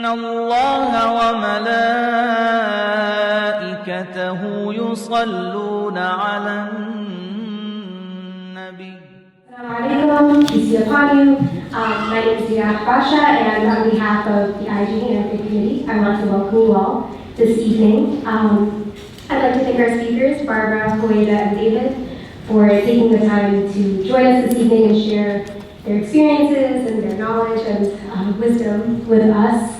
إن الله وملائكته يصلون على النبي. Assalamu Alaikum, peace be upon you. My name is Diana Basha, and on behalf of the IAGD Interfaith community, I want to welcome you all this evening. I'd like to thank our speakers, Barbara, Huwaida, and David, for taking the time to join us this evening and share their experiences and their knowledge and wisdom with us.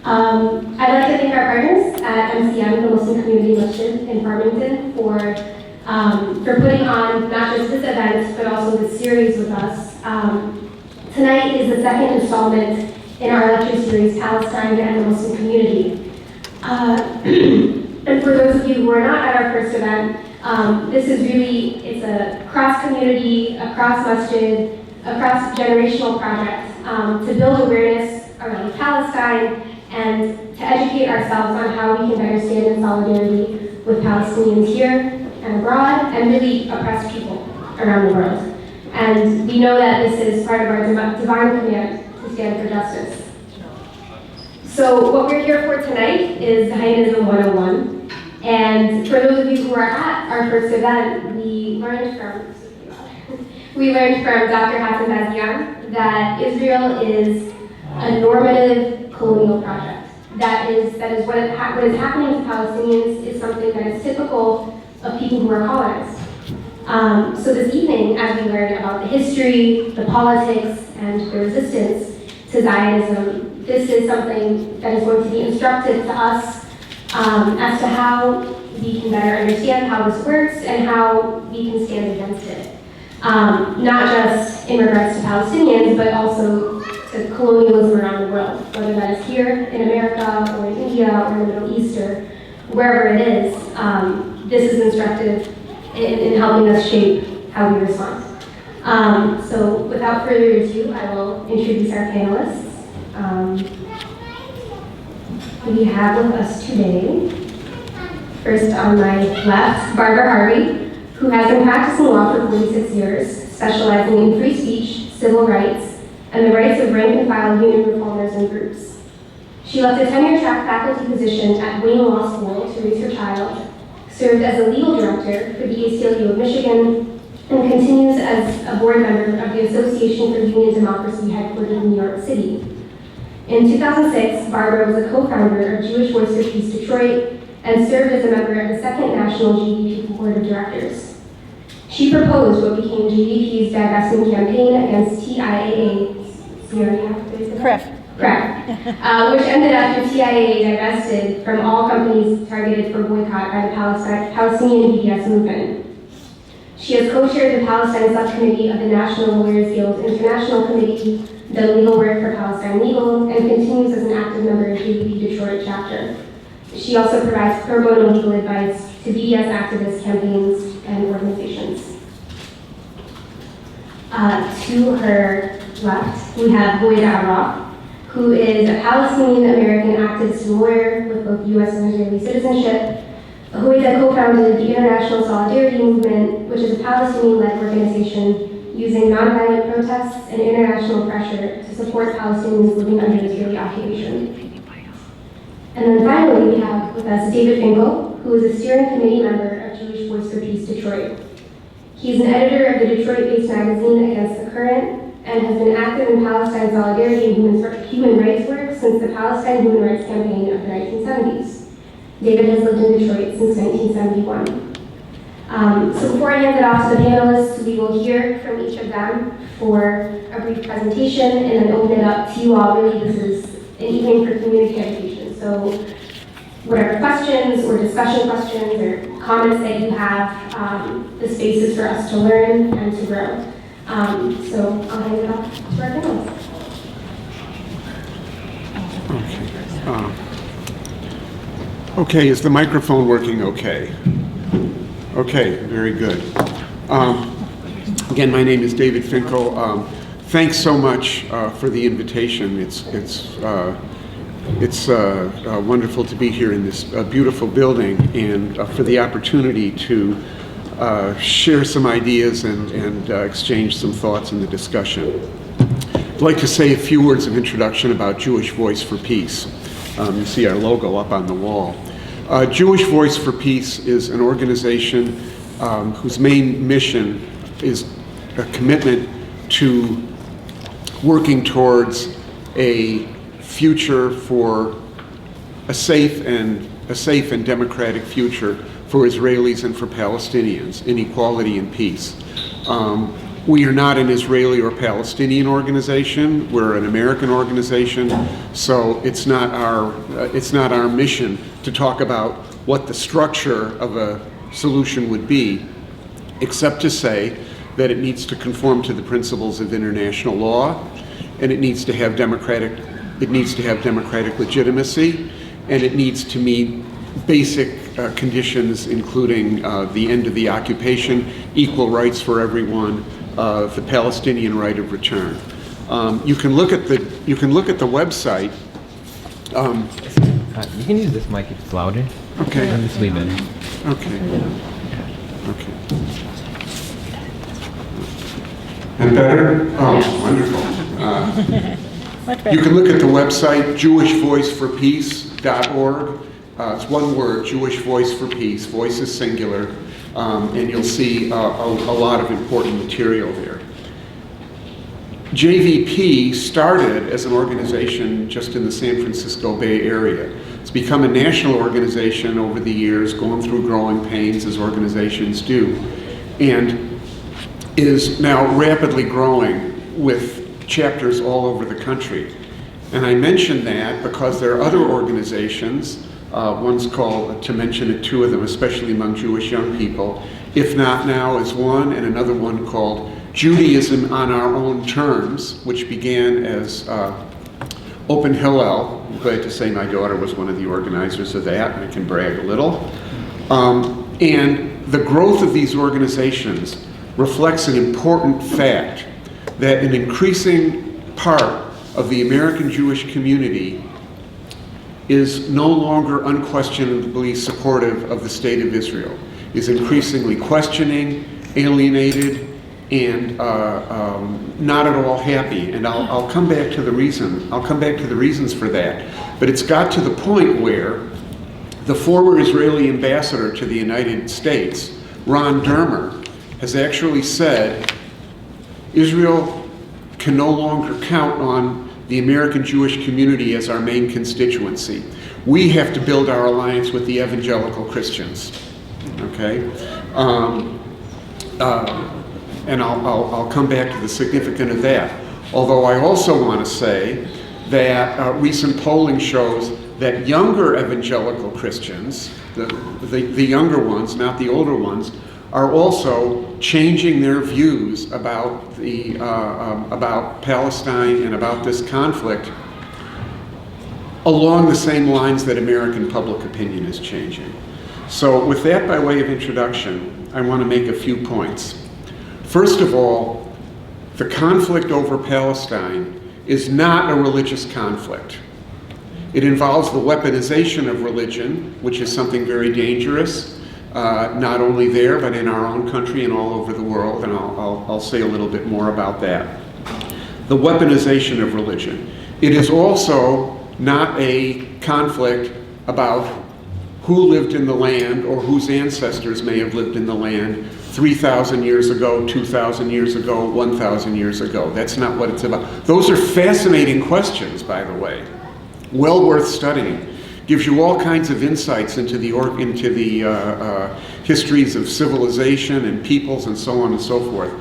I'd like to thank our partners at MCM, the Muslim Community Masjid in Farmington, for putting on not just this event, but also this series with us. Tonight is the second installment in our lecture series, Palestine and the Muslim Community. And for those of you who are not at our first event, this is really, it's a cross-community, a cross-masjid, a cross-generational project to build awareness around Palestine and to educate ourselves on how we can better stand in solidarity with Palestinians here and abroad, and really oppressed people around the world. And we know that this is part of our divine command to stand for justice. So what we're here for tonight is Zionism 101. And for those of you who are at our first event, we learned from Dr. Hassan Bazian that Israel is a normative colonial project. That is what is happening to Palestinians is something that is typical of people who are colonized. So this evening, as we learn about the history, the politics, and the resistance to Zionism, this is something that is going to be instructive to us as to how we can better understand how this works and how we can stand against it. Not just in regards to Palestinians, but also to colonialism around the world, whether that is here in America or in India or in the Middle East or wherever it is. This is instructive in helping us shape how we respond. So without further ado, I will introduce our panelists. We have with us today, first on my left, Barbara Harvey, who has been practicing law for 46 years, specializing in free speech, civil rights, and the rights of rank-and-file union reformers and groups. She left a tenure-track faculty position at Wayne Law School to raise her child, served as a legal director for the ACLU of Michigan, and continues as a board member of the Association for Union Democracy headquartered in New York City. In 2006, Barbara was a co-founder of Jewish Voice for Peace Detroit and served as a member of the second National GDP Board of Directors. She proposed what became GDP's divestment campaign against TIAA, Correct. Which ended after TIAA divested from all companies targeted for boycott by the Palestinian BDS movement. She has co-chaired the Palestine Subcommittee of the National Lawyers Guild International Committee, done legal work for Palestine Legal, and continues as an active member of GDP Detroit chapter. She also provides pro bono legal advice to BDS activists, campaigns, and organizations. To her left, we have Huwaida, who is a Palestinian-American activist and lawyer with both U.S. and Israeli citizenship. Huwaida co-founded the International Solidarity Movement, which is a Palestinian-led organization using nonviolent protests and international pressure to support Palestinians living under Israeli occupation. And then finally, we have with us David Finkel, who is a steering committee member of Jewish Voice for Peace Detroit. He's an editor of the Detroit-based magazine Against the Current, and has been active in Palestine solidarity and human rights work since the Palestine Human Rights Campaign of the 1970s. David has lived in Detroit since 1971. So before I hand it off to the panelists, we will hear from each of them for a brief presentation and then open it up to you all. Really, this is an evening for community education. So whatever questions or discussion questions or comments that you have, the space is for us to learn and to grow. So I'll hand it off to our panelists. Okay, is the microphone working okay? Okay, very good. Again, my name is David Finkel. Thanks so much for the invitation. It's wonderful to be here in this beautiful building and for the opportunity to share some ideas and exchange some thoughts in the discussion. I'd like to say a few words of introduction about Jewish Voice for Peace. You see our logo up on the wall. Jewish Voice for Peace is an organization whose main mission is a commitment to working towards a future for a safe and democratic future for Israelis and for Palestinians in equality and peace. We are not an Israeli or Palestinian organization. We're an American organization, so it's not our mission to talk about what the structure of a solution would be, except to say that it needs to conform to the principles of international law, and it needs to have democratic legitimacy, and it needs to meet basic conditions, including the end of the occupation, equal rights for everyone, the Palestinian right of return. You can look at the website. You can use this mic if it's louder. Okay. And just leave it. Okay. Okay. And better? Oh, wonderful. You can look at the website, jewishvoiceforpeace.org. It's one word, Jewish Voice for Peace. Voice is singular. And you'll see a lot of important material there. JVP started as an organization just in the San Francisco Bay Area. It's become a national organization over the years, going through growing pains as organizations do, and is now rapidly growing with chapters all over the country. And I mention that because there are other organizations, one's called, to mention two of them, especially among Jewish young people, If Not Now is one, and another one called Judaism on Our Own Terms, which began as Open Hillel. I'm glad to say my daughter was one of the organizers of that, and I can brag a little. And the growth of these organizations reflects an important fact that an increasing part of the American Jewish community is no longer unquestionably supportive of the state of Israel, is increasingly questioning, alienated, and not at all happy. And I'll come back to the reason. I'll come back to the reasons for that. But it's got to the point where the former Israeli ambassador to the United States, Ron Dermer, has actually said Israel can no longer count on the American Jewish community as our main constituency. We have to build our alliance with the evangelical Christians. Okay? And I'll come back to the significance of that. Although I also want to say that recent polling shows that younger evangelical Christians, the younger ones, not the older ones, are also changing their views about about Palestine and about this conflict along the same lines that American public opinion is changing. So with that by way of introduction, I want to make a few points. First of all, the conflict over Palestine is not a religious conflict. It involves the weaponization of religion, which is something very dangerous, not only there, but in our own country and all over the world, and I'll say a little bit more about that. The weaponization of religion. It is also not a conflict about who lived in the land or whose ancestors may have lived in the land 3,000 years ago, 2,000 years ago, 1,000 years ago. That's not what it's about. Those are fascinating questions, by the way. Well worth studying. Gives you all kinds of insights into the histories of civilization and peoples and so on and so forth.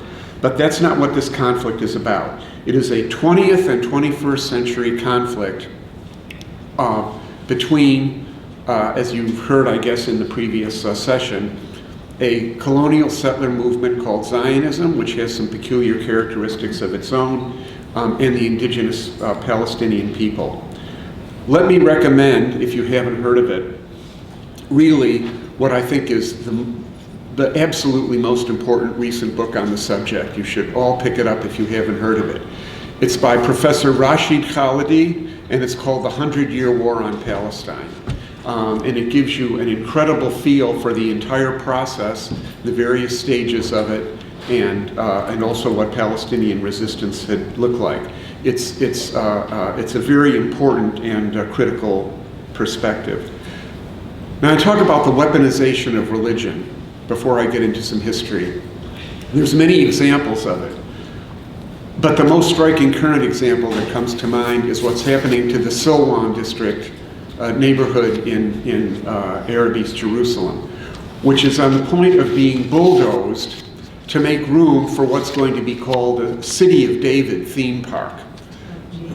But that's not what this conflict is about. It is a 20th and 21st century conflict between, as you've heard, I guess, in the previous session, a colonial settler movement called Zionism, which has some peculiar characteristics of its own, and the indigenous Palestinian people. Let me recommend, if you haven't heard of it, really what I think is the absolutely most important recent book on the subject. You should all pick it up if you haven't heard of it. It's by Professor Rashid Khalidi, and it's called The 100-Year War on Palestine. And it gives you an incredible feel for the entire process, the various stages of it, and also what Palestinian resistance had looked like. it's a very important and critical perspective. Now I talk about the weaponization of religion before I get into some history. There's many examples of it, but the most striking current example that comes to mind is what's happening to the Silwan district neighborhood in Arab East Jerusalem, which is on the point of being bulldozed to make room for what's going to be called a City of David theme park,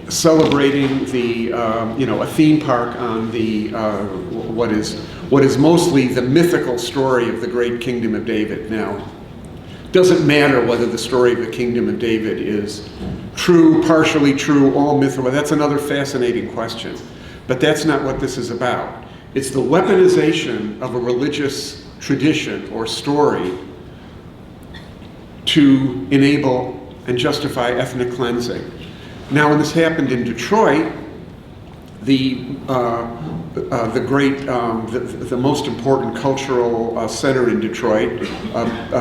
celebrating the a theme park on the what is mostly the mythical story of the great kingdom of David. Now, it doesn't matter whether the story of the kingdom of David is true, partially true, all mythical. That's another fascinating question. But that's not what this is about. It's the weaponization of a religious tradition or story to enable and justify ethnic cleansing. Now, when this happened in Detroit, the most important cultural center in Detroit,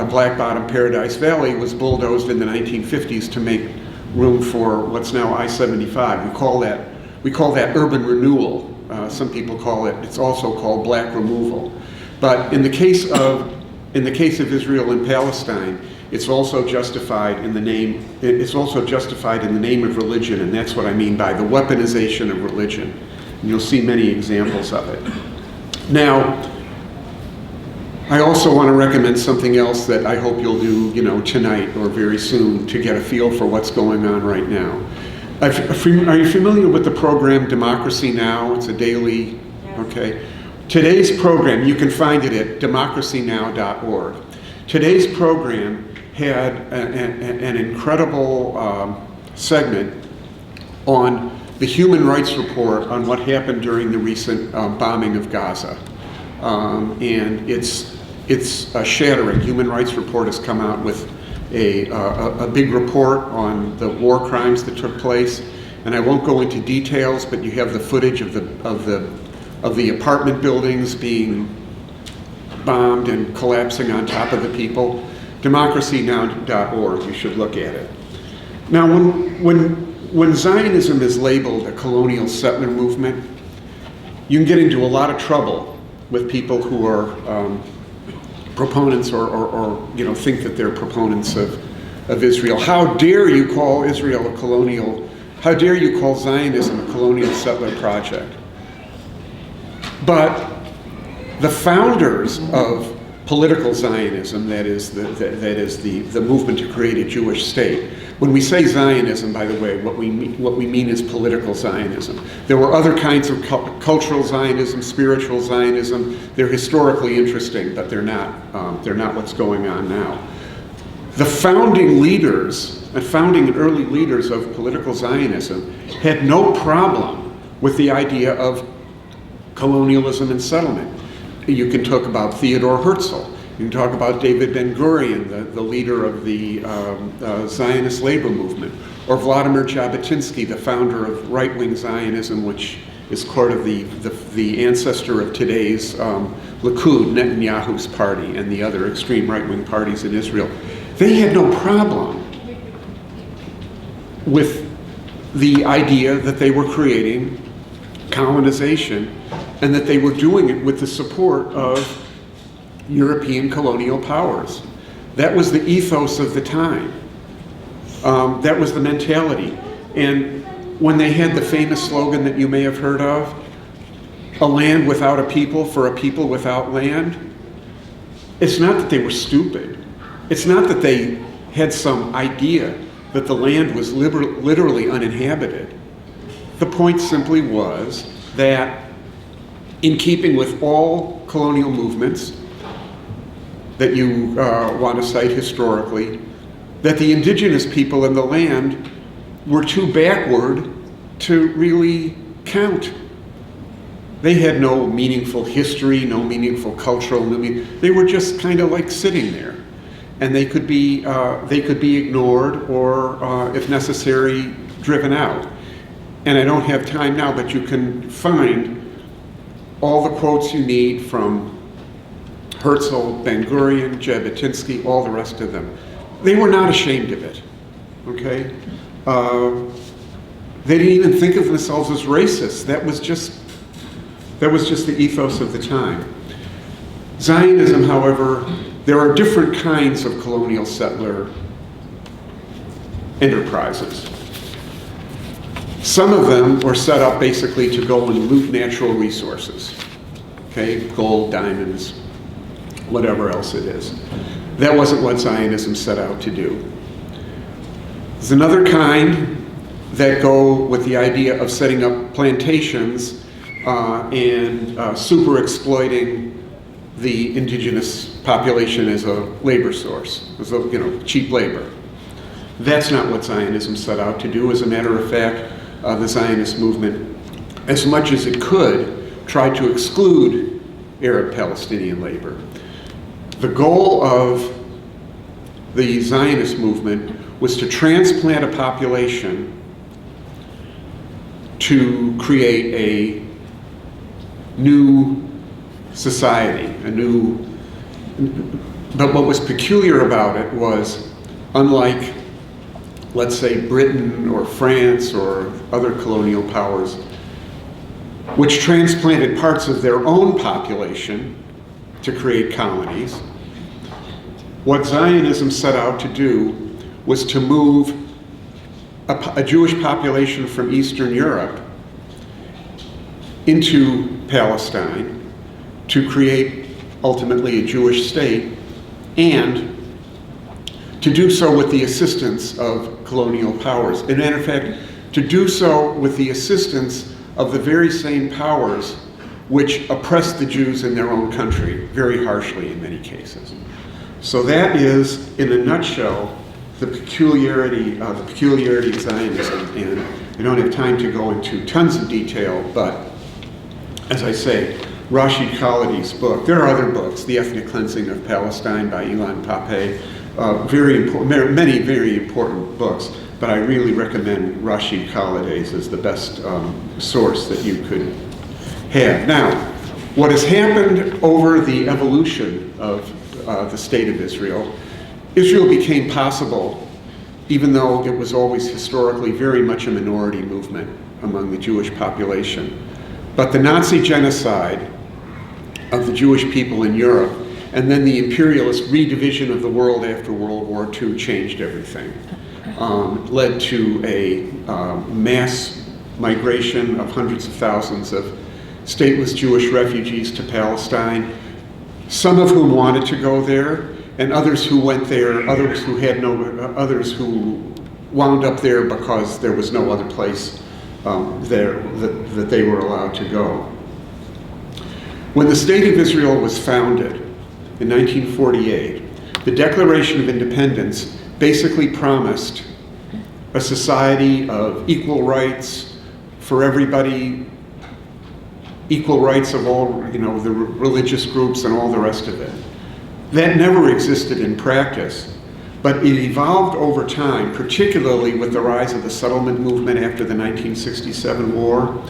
Black Bottom Paradise Valley, was bulldozed in the 1950s to make room for what's now I-75. We call that urban renewal. Some people call it. It's also called black removal. But in the case of Israel and Palestine, it's also justified in the name. It's also justified in the name of religion, and that's what I mean by the weaponization of religion. And you'll see many examples of it. Now, I also want to recommend something else that I hope you'll do, tonight or very soon to get a feel for what's going on right now. Are you familiar with the program Democracy Now? It's a daily, okay. Today's program, you can find it at democracynow.org. Today's program had an incredible segment on the Human Rights Report on what happened during the recent bombing of Gaza. And it's shattering. Human Rights Report has come out with a big report on the war crimes that took place, and I won't go into details, but you have the footage of the apartment buildings being bombed and collapsing on top of the people. Democracynow.org, you should look at it. Now, when Zionism is labeled a colonial settler movement, you can get into a lot of trouble with people who are proponents or think that they're proponents of Israel. How dare you call Israel a colonial, how dare you call Zionism a colonial settler project? But the founders of political Zionism, that is the movement to create a Jewish state. When we say Zionism, by the way, what we mean is political Zionism. There were other kinds of cultural Zionism, spiritual Zionism. They're historically interesting, but they're not what's going on now. The founding leaders and early leaders of political Zionism had no problem with the idea of colonialism and settlement. You can talk about Theodore Herzl. You can talk about David Ben-Gurion, the leader of the Zionist labor movement, or Vladimir Jabotinsky, the founder of right-wing Zionism, which is part of the ancestor of today's Likud, Netanyahu's party, and the other extreme right-wing parties in Israel. They had no problem with the idea that they were creating colonization and that they were doing it with the support of European colonial powers. That was the ethos of the time. That was the mentality. And when they had the famous slogan that you may have heard of, a land without a people for a people without land, it's not that they were stupid. It's not that they had some idea that the land was literally uninhabited. The point simply was that in keeping with all colonial movements that you want to cite historically, that the indigenous people in the land were too backward to really count. They had no meaningful history, no meaningful cultural, they were just kind of like sitting there. And they could be ignored or, if necessary, driven out. And I don't have time now, but you can find all the quotes you need from Herzl, Ben-Gurion, Jabotinsky, all the rest of them. They were not ashamed of it, okay? They didn't even think of themselves as racists. That was just the ethos of the time. Zionism, however, there are different kinds of colonial settler enterprises. Some of them were set up basically to go and loot natural resources. Okay, gold, diamonds, whatever else it is. That wasn't what Zionism set out to do. There's another kind that go with the idea of setting up plantations and super exploiting the indigenous population as a labor source, as a, cheap labor. That's not what Zionism set out to do. As a matter of fact, the Zionist movement, as much as it could, tried to exclude Arab-Palestinian labor. The goal of the Zionist movement was to transplant a population to create a new society, but what was peculiar about it was, unlike, let's say, Britain or France or other colonial powers, which transplanted parts of their own population to create colonies, what Zionism set out to do was to move a Jewish population from Eastern Europe into Palestine to create ultimately a Jewish state, and to do so with the assistance of colonial powers. As a matter of fact, to do so with the assistance of the very same powers which oppressed the Jews in their own country, very harshly in many cases. So that is, in a nutshell, the peculiarity of Zionism. And I don't have time to go into tons of detail, but as I say, Rashid Khalidi's book, there are other books, The Ethnic Cleansing of Palestine by Ilan Pappé, many very important books, but I really recommend Rashid Khalidi's as the best source that you could have. Now, what has happened over the evolution of the State of Israel, Israel became possible, even though it was always historically very much a minority movement among the Jewish population. But the Nazi genocide of the Jewish people in Europe, and then the imperialist redivision of the world after World War II changed everything. Led to a mass migration of hundreds of thousands of stateless Jewish refugees to Palestine, some of whom wanted to go there, and others who went there, others who wound up there because there was no other place there that they were allowed to go. When the State of Israel was founded in 1948, the Declaration of Independence basically promised a society of equal rights for everybody, equal rights of all, the religious groups and all the rest of it. That never existed in practice, but it evolved over time, particularly with the rise of the settlement movement after the 1967 war,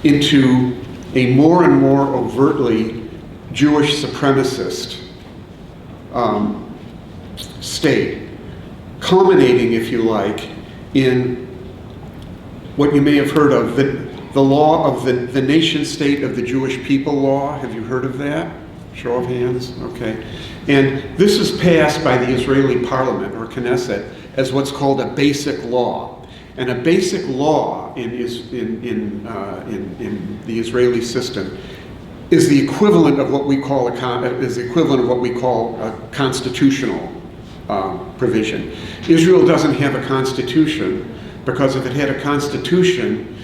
into a more and more overtly Jewish supremacist state, culminating, if you like, in what you may have heard of, the law of the nation state of the Jewish people law. Have you heard of that? Show of hands? Okay. And this is passed by the Israeli parliament, or Knesset, as what's called a basic law. And a basic law in the Israeli system is the equivalent of what we call a constitutional provision. Israel doesn't have a constitution because if it had a constitution,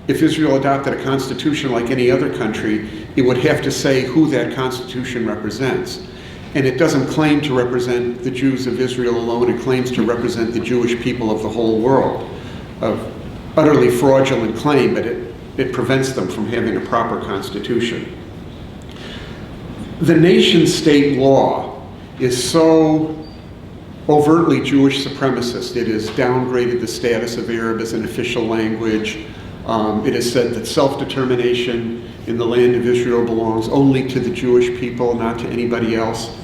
if Israel adopted a constitution like any other country, it would have to say who that constitution represents. And it doesn't claim to represent the Jews of Israel alone, it claims to represent the Jewish people of the whole world. Of utterly fraudulent claim, but it prevents them from having a proper constitution. The nation-state law is so overtly Jewish supremacist. It has downgraded the status of Arab as an official language. It has said that self-determination in the land of Israel belongs only to the Jewish people, not to anybody else.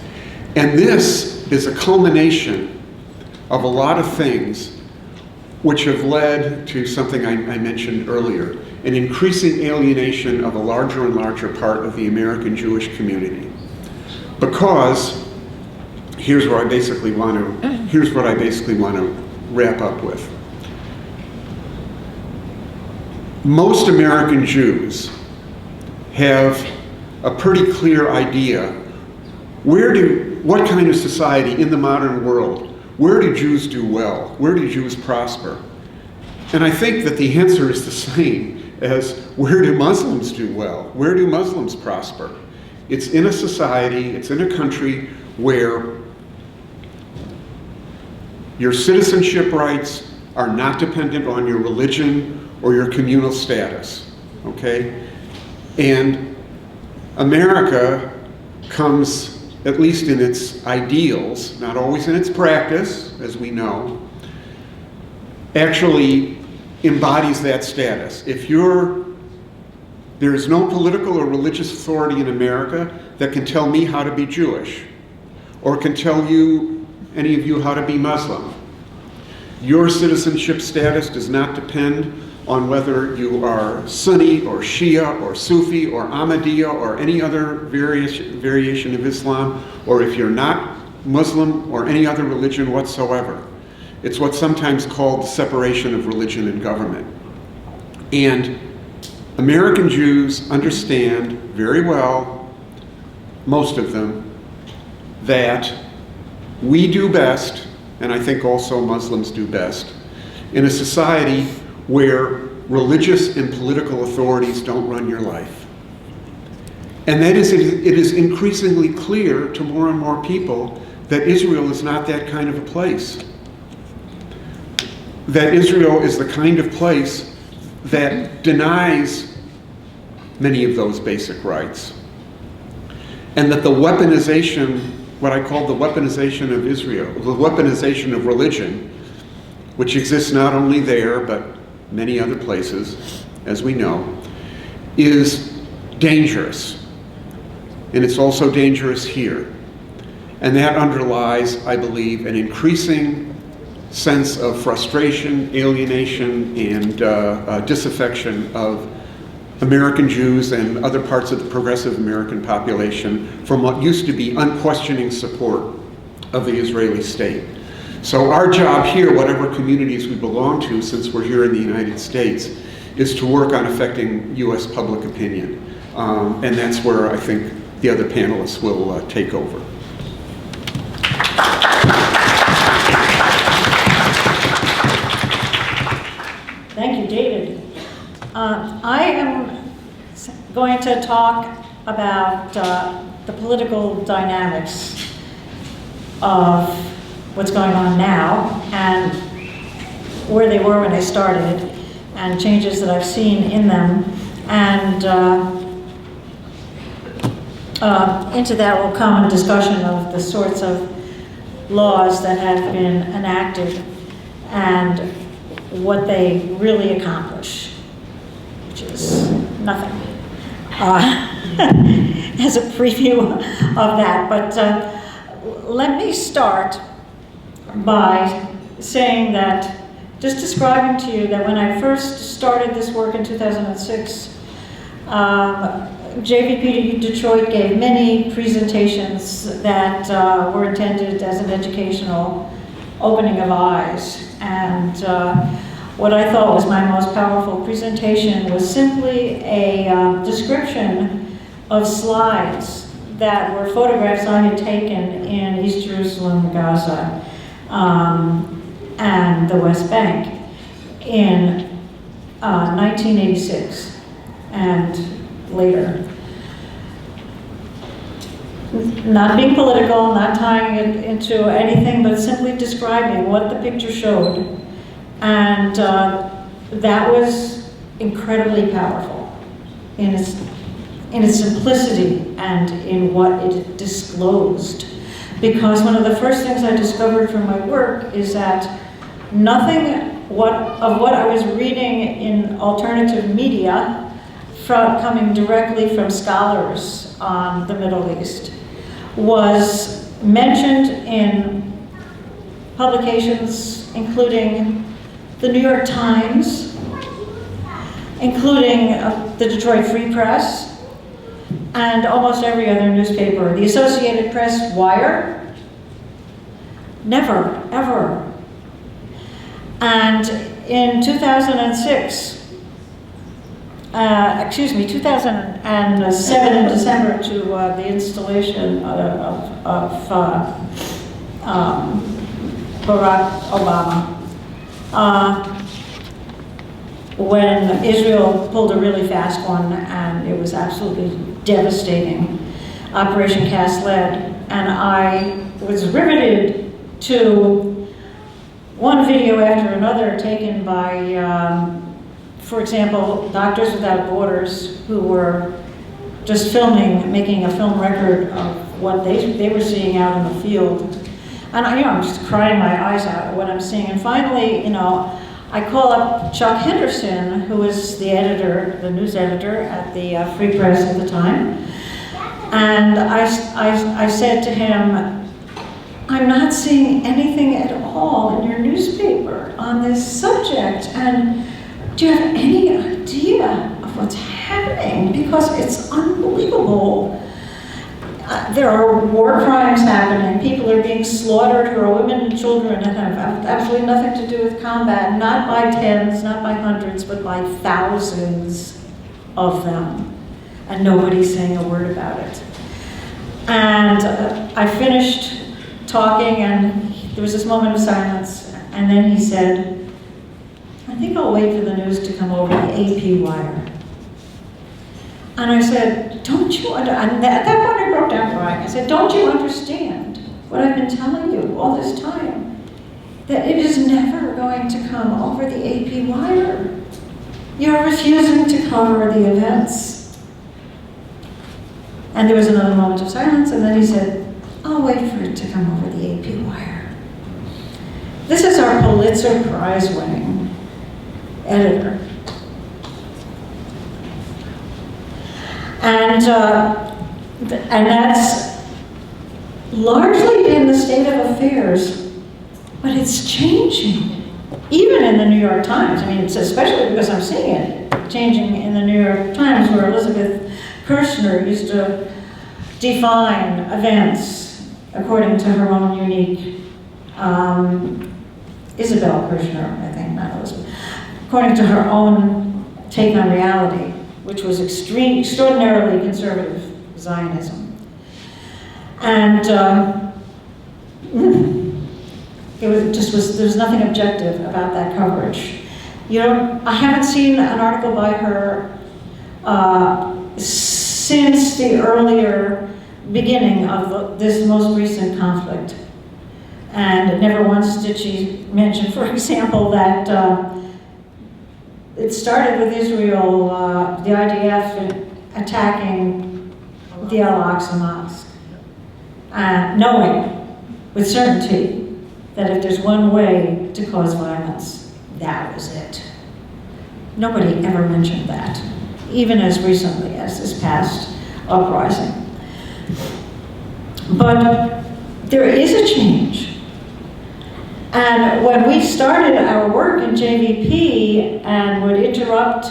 And this is a culmination of a lot of things which have led to something I mentioned earlier, an increasing alienation of a larger and larger part of the American Jewish community. Because here's what I basically want to wrap up with. Most American Jews have a pretty clear idea what kind of society in the modern world, where do Jews do well? Where do Jews prosper? And I think that the answer is the same as where do Muslims do well? Where do Muslims prosper? It's in a society, it's in a country where your citizenship rights are not dependent on your religion or your communal status, okay? And America comes, at least in its ideals, not always in its practice, as we know, actually embodies that status. There is no political or religious authority in America that can tell me how to be Jewish, or can tell you, any of you, how to be Muslim. Your citizenship status does not depend on whether you are Sunni or Shia or Sufi or Ahmadiyya or any other variation of Islam, or if you're not Muslim or any other religion whatsoever. It's what's sometimes called the separation of religion and government. And American Jews understand very well, most of them, that we do best, and I think also Muslims do best, in a society where religious and political authorities don't run your life. And that is, it is increasingly clear to more and more people that Israel is not that kind of a place. That Israel is the kind of place that denies many of those basic rights. And that the weaponization, what I call the weaponization of Israel, the weaponization of religion, which exists not only there, but many other places, as we know, is dangerous. And it's also dangerous here. And that underlies, I believe, an increasing sense of frustration, alienation, and disaffection of American Jews and other parts of the progressive American population from what used to be unquestioning support of the Israeli state. So our job here, whatever communities we belong to, since we're here in the United States, is to work on affecting U.S. public opinion. And that's where I think the other panelists will take over. Thank you, David. I am going to talk about the political dynamics of what's going on now and where they were when they started and changes that I've seen in them. And into that will come a discussion of the sorts of laws that have been enacted and what they really accomplish, which is nothing, as a preview of that. But let me start by saying that, just describing to you that when I first started this work in 2006, JVP Detroit gave many presentations that were intended as an educational opening of eyes. And what I thought was my most powerful presentation was simply a description of slides that were photographs I had taken in East Jerusalem, Gaza, and the West Bank in 1986 and later. Not being political, not tying it into anything, but simply describing what the picture showed. And that was incredibly powerful in its simplicity and in what it disclosed. Because one of the first things I discovered from my work is that nothing of what I was reading in alternative media coming directly from scholars on the Middle East was mentioned in publications including the New York Times, including the Detroit Free Press, and almost every other newspaper. The Associated Press, Wire, never, ever. And in 2006, 2007 in December, to the installation of Barack Obama, when Israel pulled a really fast one, and it was absolutely devastating, Operation Cast Lead, and I was riveted to one video after another taken by, for example, Doctors Without Borders, who were just filming, making a film record of what they were seeing out in the field. And I'm just crying my eyes out at what I'm seeing. And finally, I call up Chuck Henderson, who was the editor, the news editor at the Free Press at the time. And I said to him, I'm not seeing anything at all in your newspaper on this subject. And do you have any idea of what's happening? Because it's unbelievable. There are war crimes happening. People are being slaughtered who are women and children and have absolutely nothing to do with combat, not by tens, not by hundreds, but by thousands of them. And nobody's saying a word about it. And I finished talking, and there was this moment of silence, and then he said, I think I'll wait for the news to come over the AP wire. And I said, don't you, and at that point I broke down crying. I said, don't you understand what I've been telling you all this time? That it is never going to come over the AP wire. You're refusing to cover the events. And there was another moment of silence, and then he said, I'll wait for it to come over the AP wire. This is our Pulitzer Prize-winning editor. And that's largely been the state of affairs, but it's changing. Even in the New York Times, I mean, it's especially because I'm seeing it changing in the New York Times, where Elizabeth Kirshner used to define events according to her own unique, Isabel Kirshner, I think, not Elizabeth, according to her own take on reality, which was extraordinarily conservative Zionism. And there was nothing objective about that coverage. I haven't seen an article by her since the earlier beginning of this most recent conflict. And never once did she mention, for example, that it started with Israel, the IDF attacking the Al-Aqsa Mosque, knowing with certainty that if there's one way to cause violence, that was it. Nobody ever mentioned that, even as recently as this past uprising. But there is a change. And when we started our work in JVP and would interrupt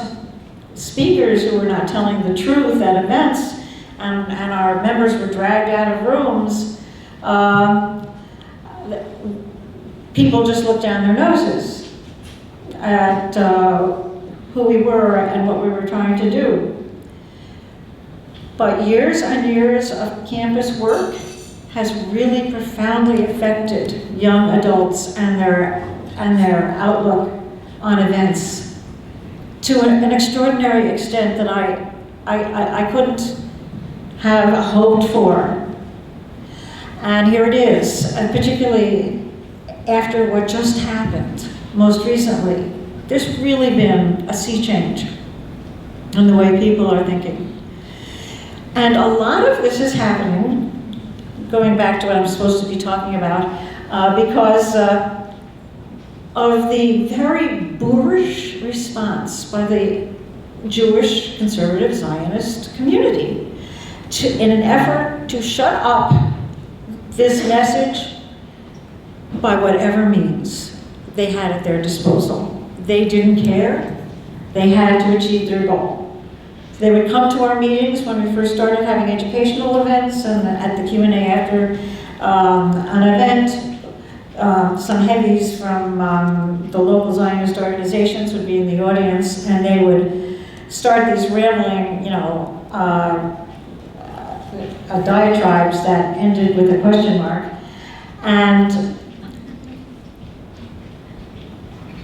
speakers who were not telling the truth at events, and our members were dragged out of rooms, people just looked down their noses at who we were and what we were trying to do. But years and years of campus work has really profoundly affected young adults and their outlook on events to an extraordinary extent that I couldn't have hoped for. And here it is, and particularly after what just happened most recently, there's really been a sea change in the way people are thinking. And a lot of this is happening, going back to what I'm supposed to be talking about, because of the very boorish response by the Jewish conservative Zionist community in an effort to shut up this message by whatever means they had at their disposal. they didn't care. They had to achieve their goal. They would come to our meetings when we first started having educational events, and at the Q&A after an event, some heavies from the local Zionist organizations would be in the audience, and they would start these rambling, diatribes that ended with a question mark. And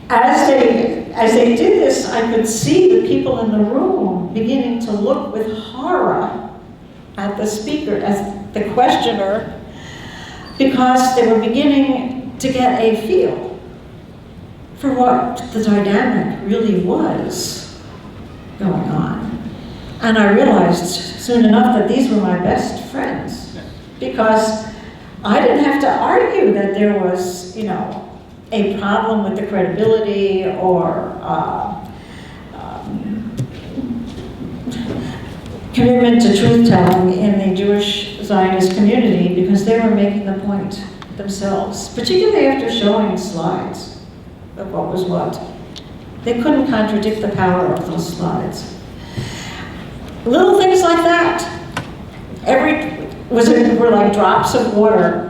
as they did this, I could see the people in the room beginning to look with horror at the speaker, as the questioner, because they were beginning to get a feel for what the dynamic really was going on. And I realized soon enough that these were my best friends, because I didn't have to argue that there was, a problem with the credibility or commitment to truth-telling in the Jewish Zionist community, because they were making the point themselves, particularly after showing slides of what was what. They couldn't contradict the power of those slides. Little things like that were like drops of water,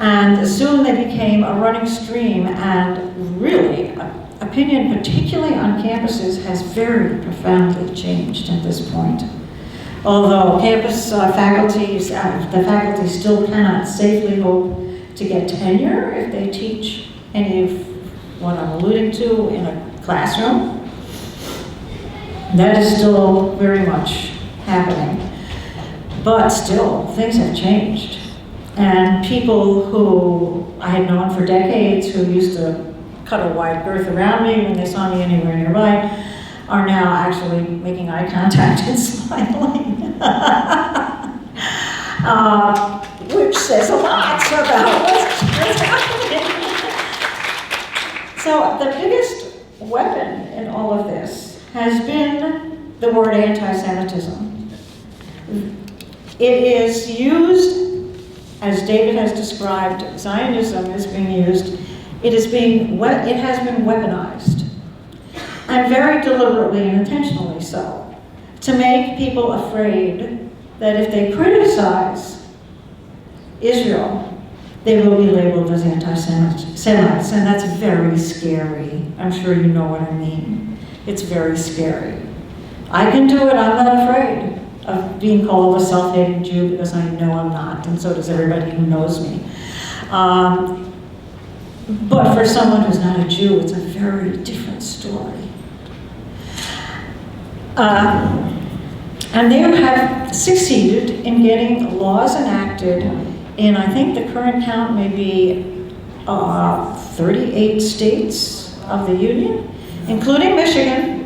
and soon they became a running stream, and really, opinion, particularly on campuses, has very profoundly changed at this point. Although campus the faculty still cannot safely hope to get tenure if they teach any of what I'm alluding to in a classroom. That is still very much happening. But still, things have changed. And people who I had known for decades, who used to cut a wide berth around me when they saw me anywhere nearby, are now actually making eye contact and smiling. Which says a lot about what's happening. So the biggest weapon in all of this has been the word anti-Semitism. It is used, as David has described, Zionism is being used, it has been weaponized, and very deliberately and intentionally so, to make people afraid that if they criticize Israel, they will be labeled as anti-Semites, and that's very scary. I'm sure you know what I mean. It's very scary. I can do it, I'm not afraid of being called a self-hating Jew, because I know I'm not, and so does everybody who knows me. But for someone who's not a Jew, it's a very different story. And they have succeeded in getting laws enacted in, I think the current count may be 38 states of the Union, including Michigan,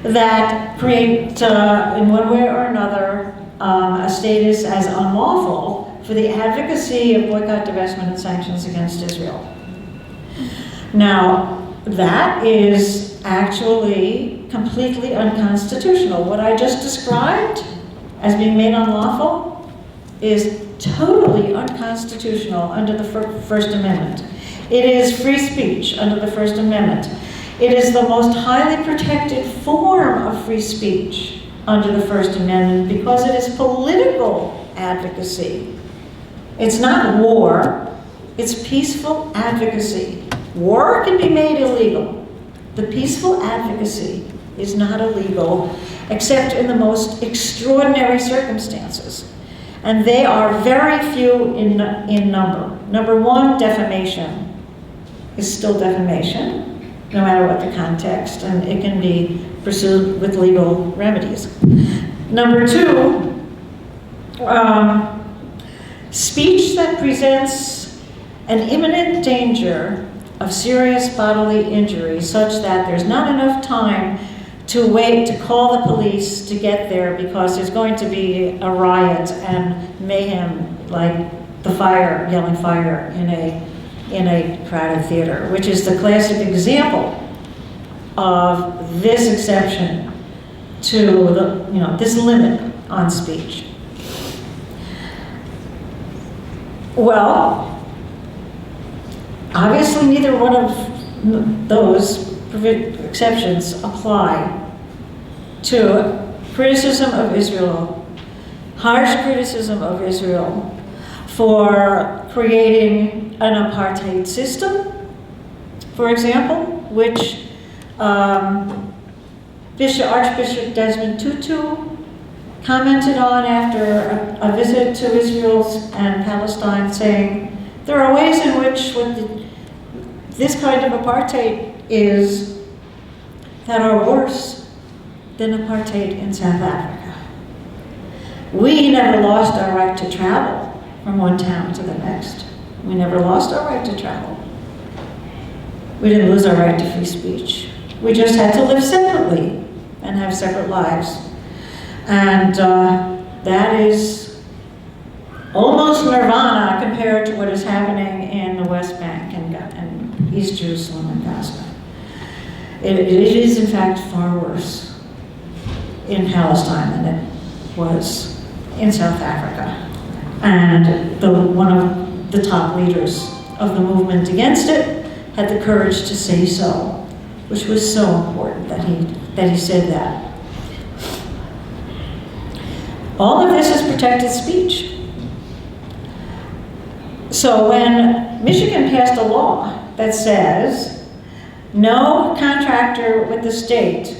that create, in one way or another, a status as unlawful for the advocacy of boycott, divestment, and sanctions against Israel. Now, that is actually completely unconstitutional. What I just described as being made unlawful is totally unconstitutional under the First Amendment. It is free speech under the First Amendment. It is the most highly protected form of free speech under the First Amendment, because it is political advocacy. It's not war, it's peaceful advocacy. War can be made illegal. The peaceful advocacy is not illegal, except in the most extraordinary circumstances. And they are very few in number. Number one, defamation is still defamation, no matter what the context, and it can be pursued with legal remedies. Number two, speech that presents an imminent danger of serious bodily injury, such that there's not enough time to wait to call the police to get there, because there's going to be a riot and mayhem, like the fire, yelling fire in a crowded theater, which is the classic example of this exception to this limit on speech. Well, obviously neither one of those exceptions apply to criticism of Israel, harsh criticism of Israel for creating an apartheid system, for example, which Archbishop Desmond Tutu commented on after a visit to Israel and Palestine, saying there are ways in which this kind of apartheid is that are worse than apartheid in South Africa. We never lost our right to travel from one town to the next. We never lost our right to travel. We didn't lose our right to free speech. We just had to live separately and have separate lives. And that is almost nirvana compared to what is happening in the West Bank and East Jerusalem and Gaza. It is, in fact, far worse in Palestine than it was in South Africa. And one of the top leaders of the movement against it had the courage to say so, which was so important that he said that. All of this is protected speech. So when Michigan passed a law that says no contractor with the state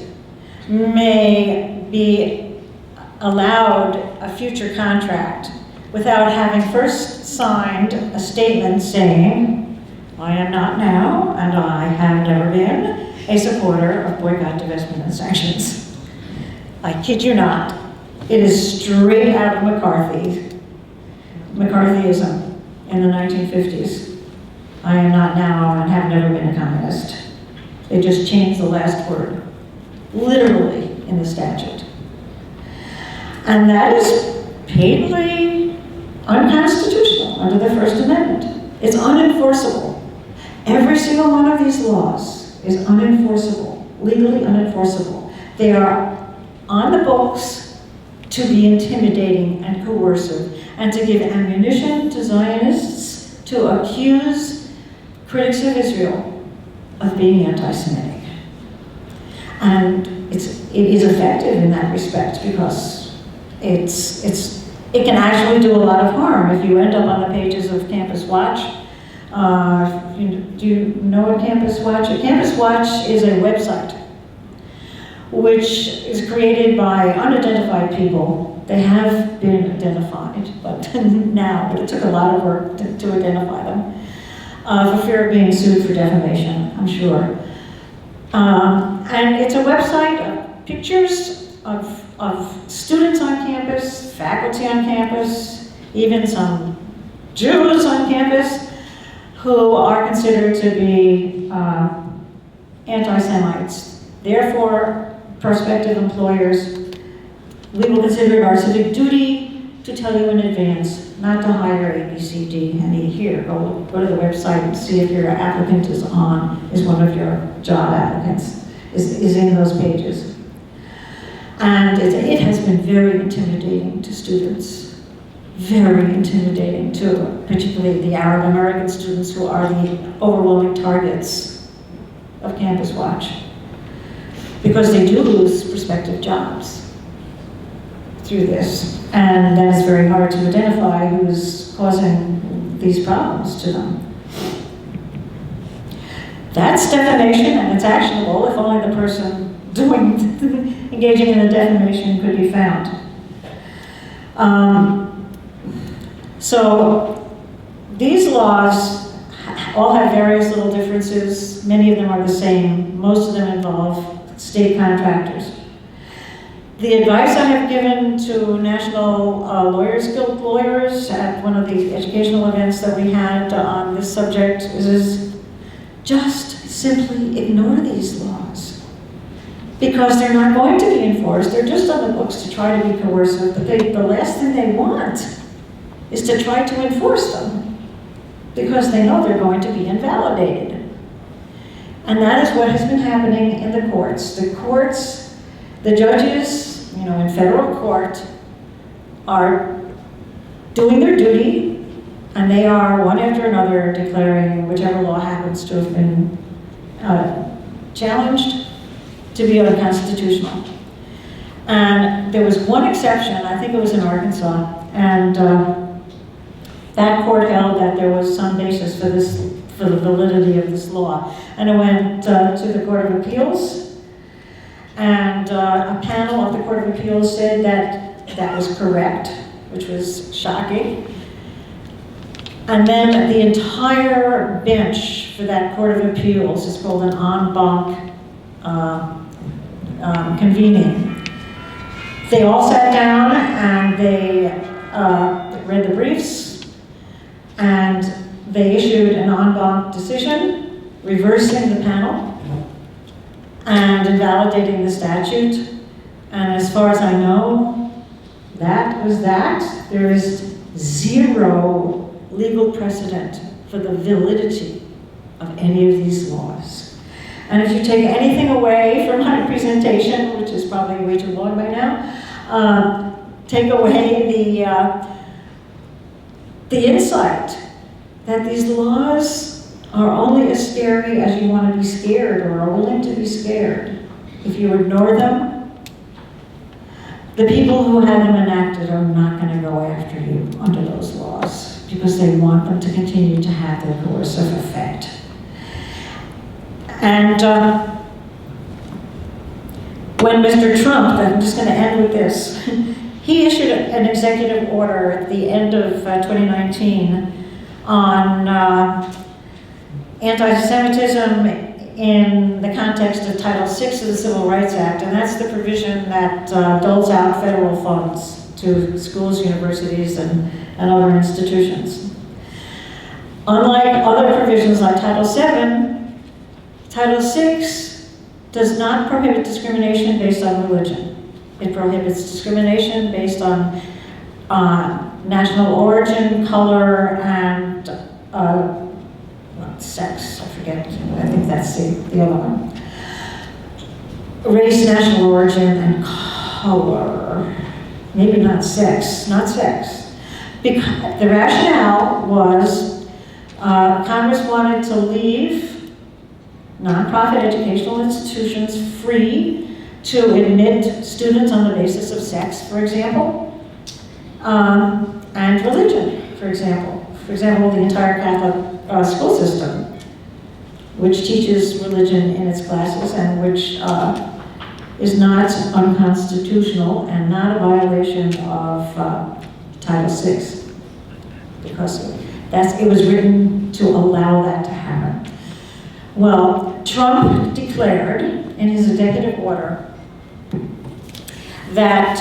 may be allowed a future contract without having first signed a statement saying, I am not now, and I have never been, a supporter of boycott, divestment, and sanctions. I kid you not. It is straight out of McCarthyism in the 1950s. I am not now and have never been a communist. They just changed the last word, literally, in the statute. And that is patently unconstitutional under the First Amendment. It's unenforceable. Every single one of these laws is unenforceable, legally unenforceable. They are on the books to be intimidating and coercive, and to give ammunition to Zionists to accuse critics of Israel of being anti-Semitic. And it is effective in that respect because it can actually do a lot of harm. If you end up on the pages of Campus Watch, do you know what Campus Watch is? Campus Watch is a website which is created by unidentified people. They have been identified, but it took a lot of work to identify them, for fear of being sued for defamation, I'm sure. And it's a website of pictures of students on campus, faculty on campus, even some Jews on campus, who are considered to be anti-Semites. Therefore, prospective employers, we will consider it our civic duty to tell you in advance not to hire A, B, C, D, and E. Here, go to the website and see if your applicant is one of your job applicants, is in those pages. And it has been very intimidating to students. Very intimidating to particularly the Arab American students who are the overwhelming targets of Campus Watch, because they do lose prospective jobs through this, and that is very hard to identify who's causing these problems to them. That's defamation, and it's actionable if only the person engaging in the defamation could be found. So these laws all have various little differences. Many of them are the same. Most of them involve state contractors. The advice I have given to National Lawyers Guild lawyers at one of the educational events that we had on this subject is just simply ignore these laws, because they're not going to be enforced. They're just on the books to try to be coercive, but the last thing they want is to try to enforce them, because they know they're going to be invalidated. And that is what has been happening in the courts. The courts, the judges, in federal court are doing their duty, and they are one after another declaring whichever law happens to have been challenged to be unconstitutional. And there was one exception, I think it was in Arkansas, and that court held that there was some basis for this, for the validity of this law. And it went to the Court of Appeals, and a panel of the Court of Appeals said that that was correct, which was shocking. And then the entire bench for that Court of Appeals is called an en banc convening. They all sat down and they read the briefs, and they issued an en banc decision reversing the panel and invalidating the statute. And as far as I know, that was that. There is zero legal precedent for the validity of any of these laws. And if you take anything away from my presentation, which is probably way too long by now, take away the insight that these laws are only as scary as you want to be scared or are willing to be scared. If you ignore them, the people who had them enacted are not going to go after you under those laws because they want them to continue to have their coercive effect. And when Mr. Trump, I'm just going to end with this, he issued an executive order at the end of 2019 on anti-Semitism in the context of Title VI of the Civil Rights Act, and that's the provision that doles out federal funds to schools, universities, and other institutions. Unlike other provisions like Title VII, Title VI does not prohibit discrimination based on religion. It prohibits discrimination based on national origin, color, and sex. I forget. I think that's the other one. Race, national origin, and color. Maybe not sex. Not sex. Because the rationale was Congress wanted to leave nonprofit educational institutions free to admit students on the basis of sex, for example, and religion, for example. For example, the entire Catholic school system, which teaches religion in its classes and which is not unconstitutional and not a violation of Title VI, because it was written to allow that to happen. Well, Trump declared in his executive order that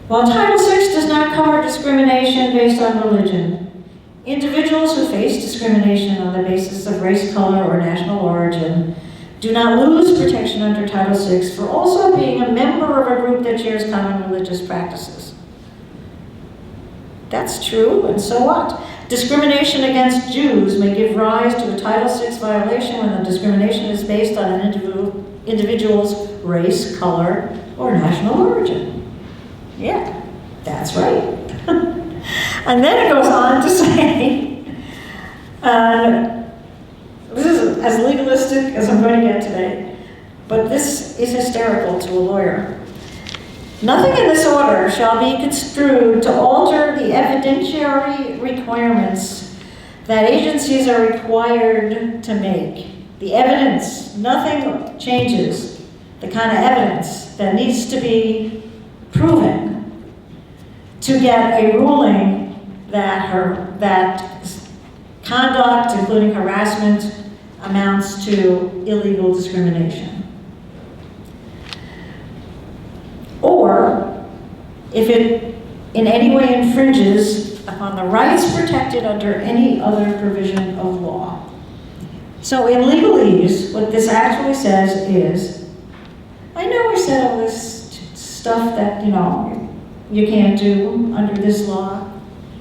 while Title VI does not cover discrimination based on religion, individuals who face discrimination on the basis of race, color, or national origin do not lose protection under Title VI for also being a member of a group that shares common religious practices. That's true, and so what? Discrimination against Jews may give rise to a Title VI violation when the discrimination is based on an individual's race, color, or national origin. Yeah, that's right. And then it goes on to say, this is as legalistic as I'm going to get today, but this is hysterical to a lawyer. Nothing in this order shall be construed to alter the evidentiary requirements that agencies are required to make. The evidence, nothing changes the kind of evidence that needs to be proven to get a ruling that conduct, including harassment, amounts to illegal discrimination. Or, if it in any way infringes upon the rights protected under any other provision of law. So in legalese, what this actually says is, I know we said all this stuff that, you can't do under this law,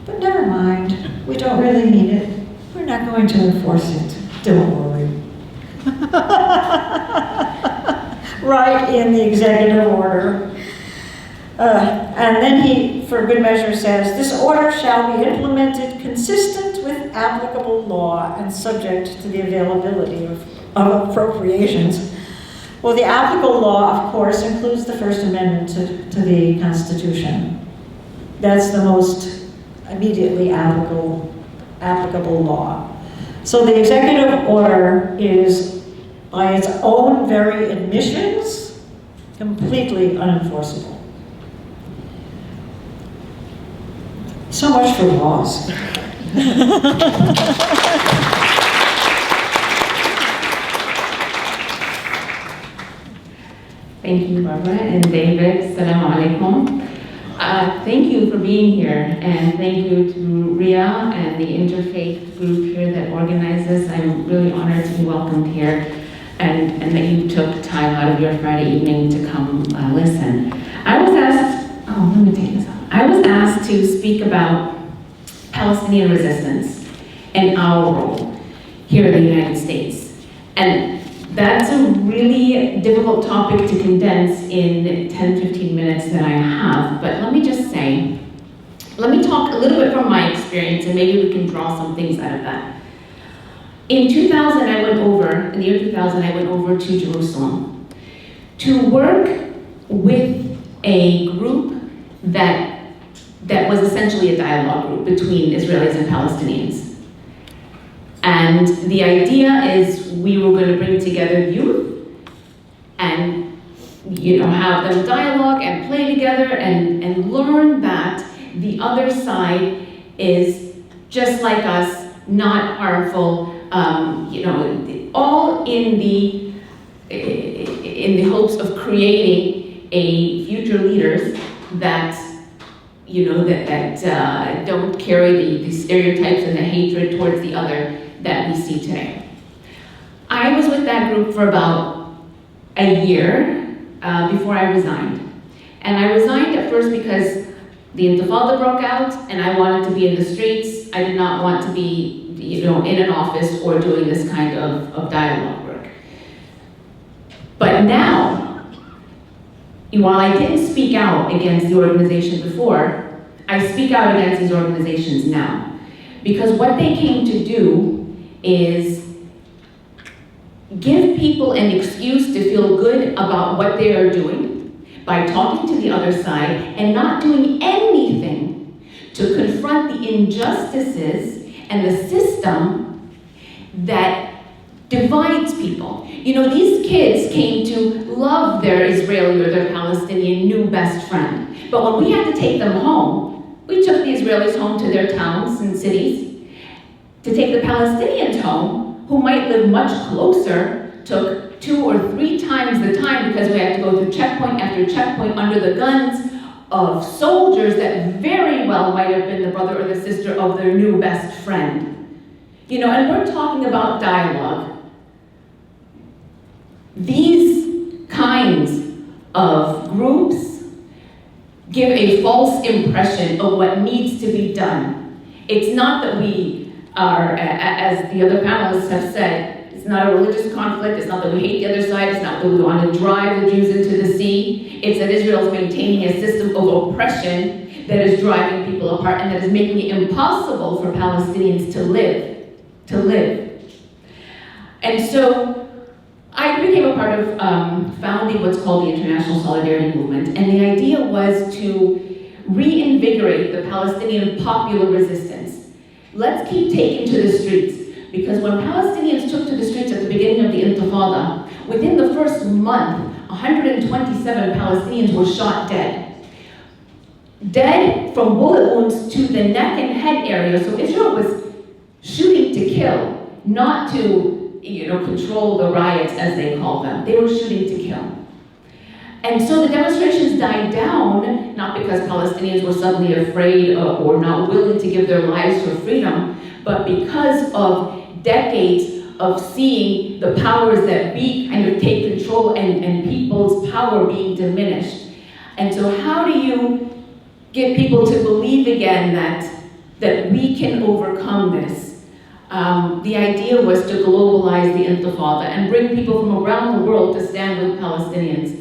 but never mind, we don't really need it. We're not going to enforce it, don't worry. Right in the executive order. And then he for good measure, says, "This order shall be implemented consistent with applicable law and subject to the availability of appropriations." Well, the applicable law, of course, includes the First Amendment to the Constitution. That's the most immediately applicable law. So the executive order is, by its own very admissions, completely unenforceable. So much for laws. Thank you, Barbara and David. Assalamu Alaikum. Thank you for being here, and thank you to Ria and the Interfaith group here that organizes. I'm really honored to be welcomed here, and that you took time out of your Friday evening to come listen. I was asked to speak about Palestinian resistance and our role here in the United States. And that's a really difficult topic to condense in 10-15 minutes that I have, but let me just say, let me talk a little bit from my experience, and maybe we can draw some things out of that. In the year 2000, I went over to Jerusalem to work with a group that was essentially a dialogue group between Israelis and Palestinians. And the idea is we were going to bring together youth and, have them dialogue and play together and learn that the other side is just like us, not harmful, all in the hopes of creating a future leaders that don't carry the stereotypes and the hatred towards the other that we see today. I was with that group for about a year before I resigned. And I resigned at first because the Intifada broke out and I wanted to be in the streets. I did not want to be in an office or doing this kind of dialogue work. But now, while I didn't speak out against the organization before, I speak out against these organizations now. Because what they came to do is give people an excuse to feel good about what they are doing by talking to the other side and not doing anything to confront the injustices and the system that divides people. These kids came to love their Israeli or their Palestinian new best friend. But when we had to take them home, we took the Israelis home to their towns and cities. To take the Palestinians home, who might live much closer, took 2 or 3 times the time because we had to go through checkpoint after checkpoint under the guns of soldiers that very well might have been the brother or the sister of their new best friend. And we're talking about dialogue. These kinds of groups give a false impression of what needs to be done. It's not that we are, as the other panelists have said, it's not a religious conflict, it's not that we hate the other side, it's not that we want to drive the Jews into the sea, it's that Israel is maintaining a system of oppression that is driving people apart and that is making it impossible for Palestinians to live. And so, I became a part of founding what's called the International Solidarity Movement, and the idea was to reinvigorate the Palestinian popular resistance. Let's keep taking to the streets, because when Palestinians took to the streets at the beginning of the Intifada, within the first month, 127 Palestinians were shot dead. Dead from bullet wounds to the neck and head area, so Israel was shooting to kill, not to control the riots as they call them. They were shooting to kill. And so the demonstrations died down, not because Palestinians were suddenly afraid or not willing to give their lives for freedom, but because of decades of seeing the powers that be kind of take control and people's power being diminished. And so how do you get people to believe again that we can overcome this? The idea was to globalize the Intifada and bring people from around the world to stand with Palestinians.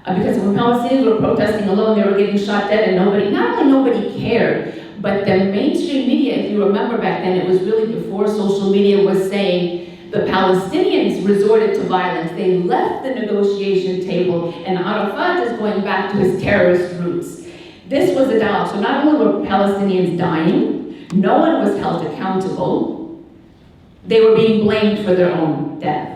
Because when Palestinians were protesting alone, they were getting shot dead, and not only nobody cared, but the mainstream media, if you remember back then, it was really before social media, was saying the Palestinians resorted to violence. They left the negotiation table, and Arafat is going back to his terrorist roots. This was the dialogue. So not only were Palestinians dying, no one was held accountable, they were being blamed for their own death.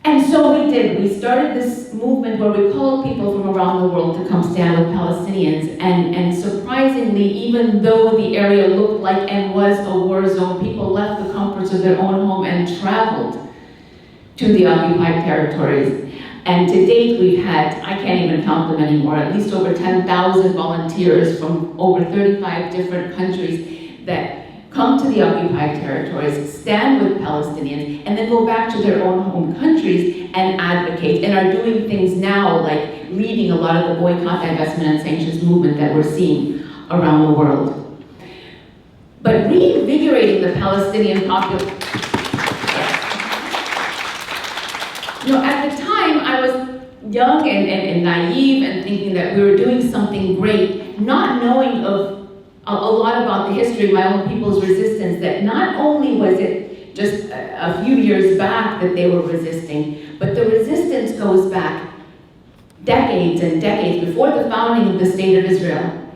And so we did. We started this movement where we called people from around the world to come stand with Palestinians. And surprisingly, even though the area looked like and was a war zone, people left the comforts of their own home and traveled to the occupied territories. And to date, we've had, I can't even count them anymore, at least over 10,000 volunteers from over 35 different countries that come to the occupied territories, stand with Palestinians, and then go back to their own home countries and advocate, and are doing things now like leading a lot of the boycott, divestment, and sanctions movement that we're seeing around the world. But reinvigorating the Palestinian population. You know, at the time, I was young and naive and thinking that we were doing something great, not knowing of a lot about the history of my own people's resistance, that not only was it just a few years back that they were resisting, but the resistance goes back decades and decades before the founding of the State of Israel.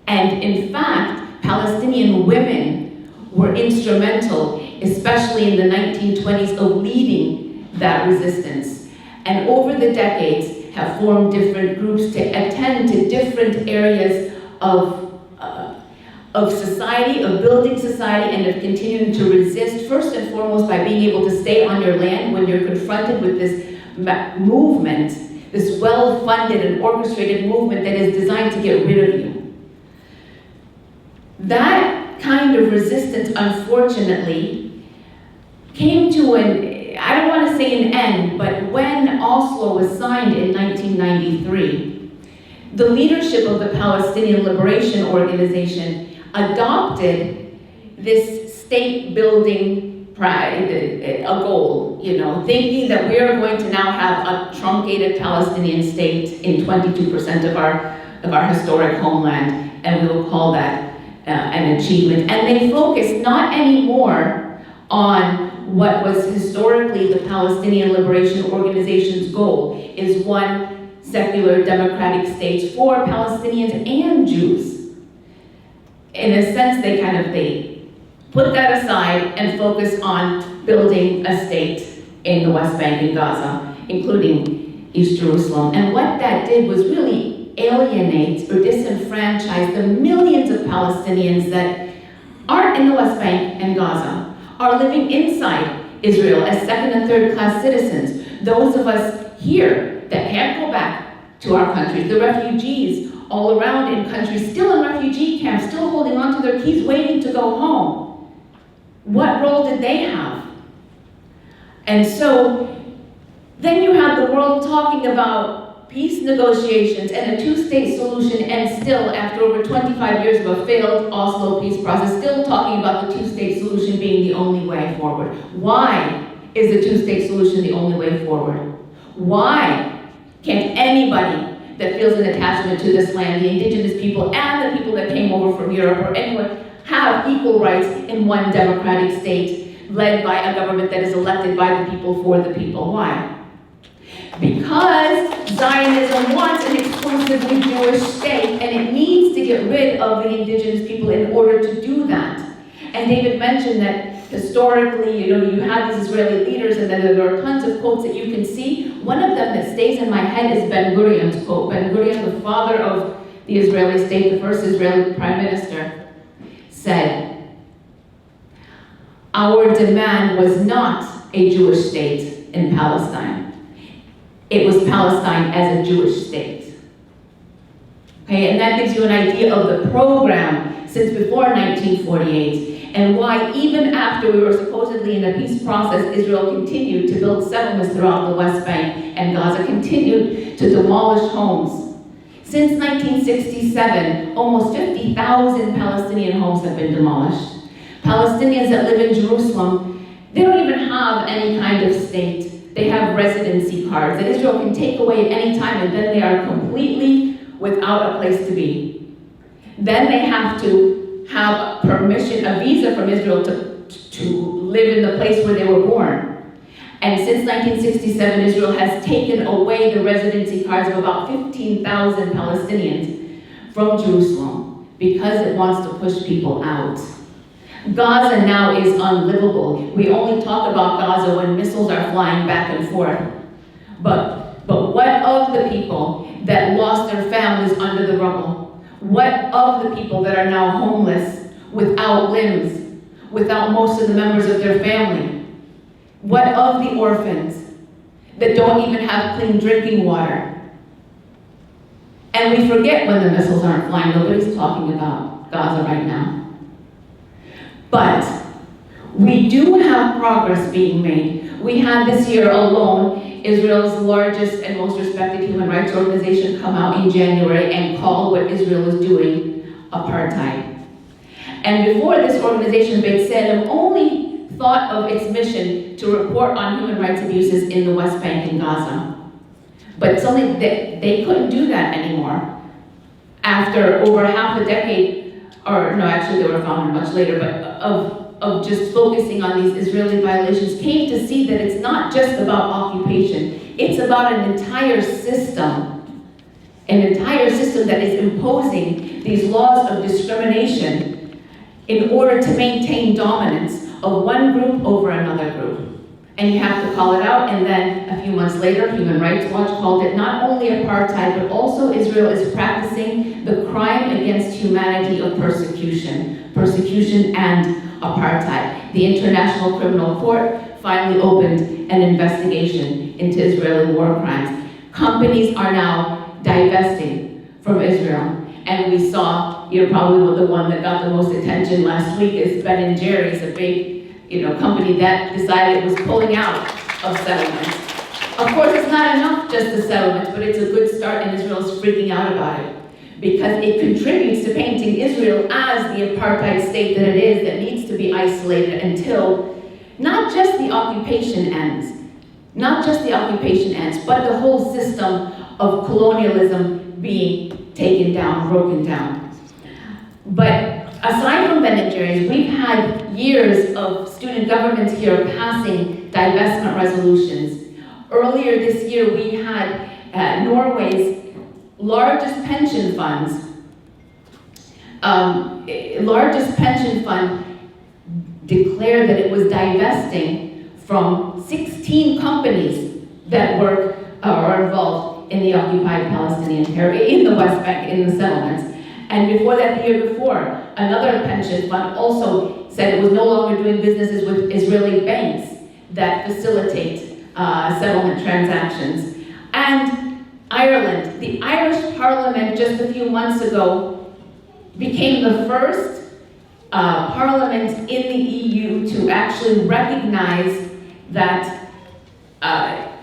And in fact, Palestinian women were instrumental, especially in the 1920s, of leading that resistance. And over the decades have formed different groups to attend to different areas of society, of building society, and of continuing to resist, first and foremost by being able to stay on your land when you're confronted with this movement, this well-funded and orchestrated movement that is designed to get rid of you. That kind of resistance, unfortunately, came to an, I don't want to say an end, but when Oslo was signed in 1993, the leadership of the Palestinian Liberation Organization adopted this state-building pride, a goal, you know, thinking that we are going to now have a truncated Palestinian state in 22% of our historic homeland, and we will call that an achievement. And they focused not anymore on what was historically the Palestinian Liberation Organization's goal, is one secular democratic state for Palestinians and Jews. In a sense, they put that aside and focus on building a state in the West Bank and Gaza, including East Jerusalem. And what that did was really alienate or disenfranchise the millions of Palestinians that aren't in the West Bank and Gaza, are living inside Israel as second and third class citizens. Those of us here that can't go back to our countries, the refugees all around in countries, still in refugee camps, still holding on to their keys, waiting to go home. What role did they have? And so then you had the world talking about peace negotiations and a two-state solution, and still, after over 25 years of a failed Oslo peace process, still talking about the two-state solution being the only way forward. Why is the two-state solution the only way forward? Why can't anybody that feels an attachment to this land, the indigenous people and the people that came over from Europe or anyone, have equal rights in one democratic state led by a government that is elected by the people for the people? Why? Because Zionism wants an exclusively Jewish state, and it needs to get rid of the indigenous people in order to do that. And David mentioned that historically, you know, you had these Israeli leaders, and then there are tons of quotes that you can see. One of them that stays in my head is Ben-Gurion's quote. Ben-Gurion, the father of the Israeli state, the first Israeli prime minister, said, "Our demand was not a Jewish state in Palestine. It was Palestine as a Jewish state." Okay, and that gives you an idea of the program since before 1948. And why, even after we were supposedly in a peace process, Israel continued to build settlements throughout the West Bank, and Gaza continued to demolish homes. Since 1967, almost 50,000 Palestinian homes have been demolished. Palestinians that live in Jerusalem, they don't even have any kind of state They have residency cards that Israel can take away at any time, and then they are completely without a place to be. Then they have to have permission, a visa from Israel to live in the place where they were born. And since 1967, Israel has taken away the residency cards of about 15,000 Palestinians from Jerusalem because it wants to push people out. Gaza now is unlivable. We only talk about Gaza when missiles are flying back and forth. But what of the people that lost their families under the rubble? What of the people that are now homeless, without limbs, without most of the members of their family? What of the orphans that don't even have clean drinking water? And we forget when the missiles aren't flying. Nobody's talking about Gaza right now. But we do have progress being made. We had this year alone Israel's largest and most respected human rights organization come out in January and call what Israel is doing apartheid. And before this organization, Beit Salem, only thought of its mission to report on human rights abuses in the West Bank and Gaza. But suddenly they couldn't do that anymore. After over half a decade, or no, actually they were founded much later, but of just focusing on these Israeli violations, came to see that it's not just about occupation, it's about an entire system that is imposing these laws of discrimination in order to maintain dominance of one group over another group. And you have to call it out, and then a few months later, Human Rights Watch called it not only apartheid, but also Israel is practicing the crime against humanity of persecution and apartheid. The International Criminal Court finally opened an investigation into Israeli war crimes. Companies are now divesting from Israel. And we saw, probably the one that got the most attention last week is Ben & Jerry's, a big company that decided it was pulling out of settlements. Of course, it's not enough just the settlements, but it's a good start, and Israel's freaking out about it because it contributes to painting Israel as the apartheid state that it is, that needs to be isolated until not just the occupation ends, but the whole system of colonialism being taken down, broken down. But aside from Ben & Jerry's, we've had years of student governments here passing divestment resolutions. Earlier this year, we had Norway's largest pension fund declared that it was divesting from 16 companies that work or are involved in the occupied Palestinian territory, in the West Bank, in the settlements. And before that, the year before, another pension fund also said it was no longer doing businesses with Israeli banks that facilitate settlement transactions. And Ireland, the Irish Parliament just a few months ago became the first parliament in the EU to actually recognize that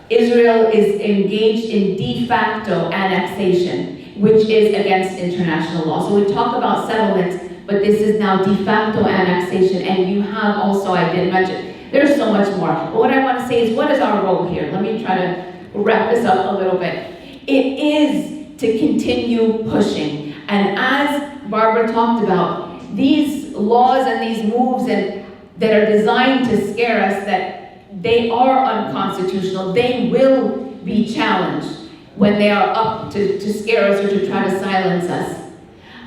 Israel is engaged in de facto annexation, which is against international law. So we talk about settlements, but this is now de facto annexation, and you have also, I didn't mention, there's so much more. But what I want to say is, what is our role here? Let me try to wrap this up a little bit. It is to continue pushing. And as Barbara talked about, these laws and these moves that are designed to scare us, that they are unconstitutional, they will be challenged when they are up to scare us or to try to silence us.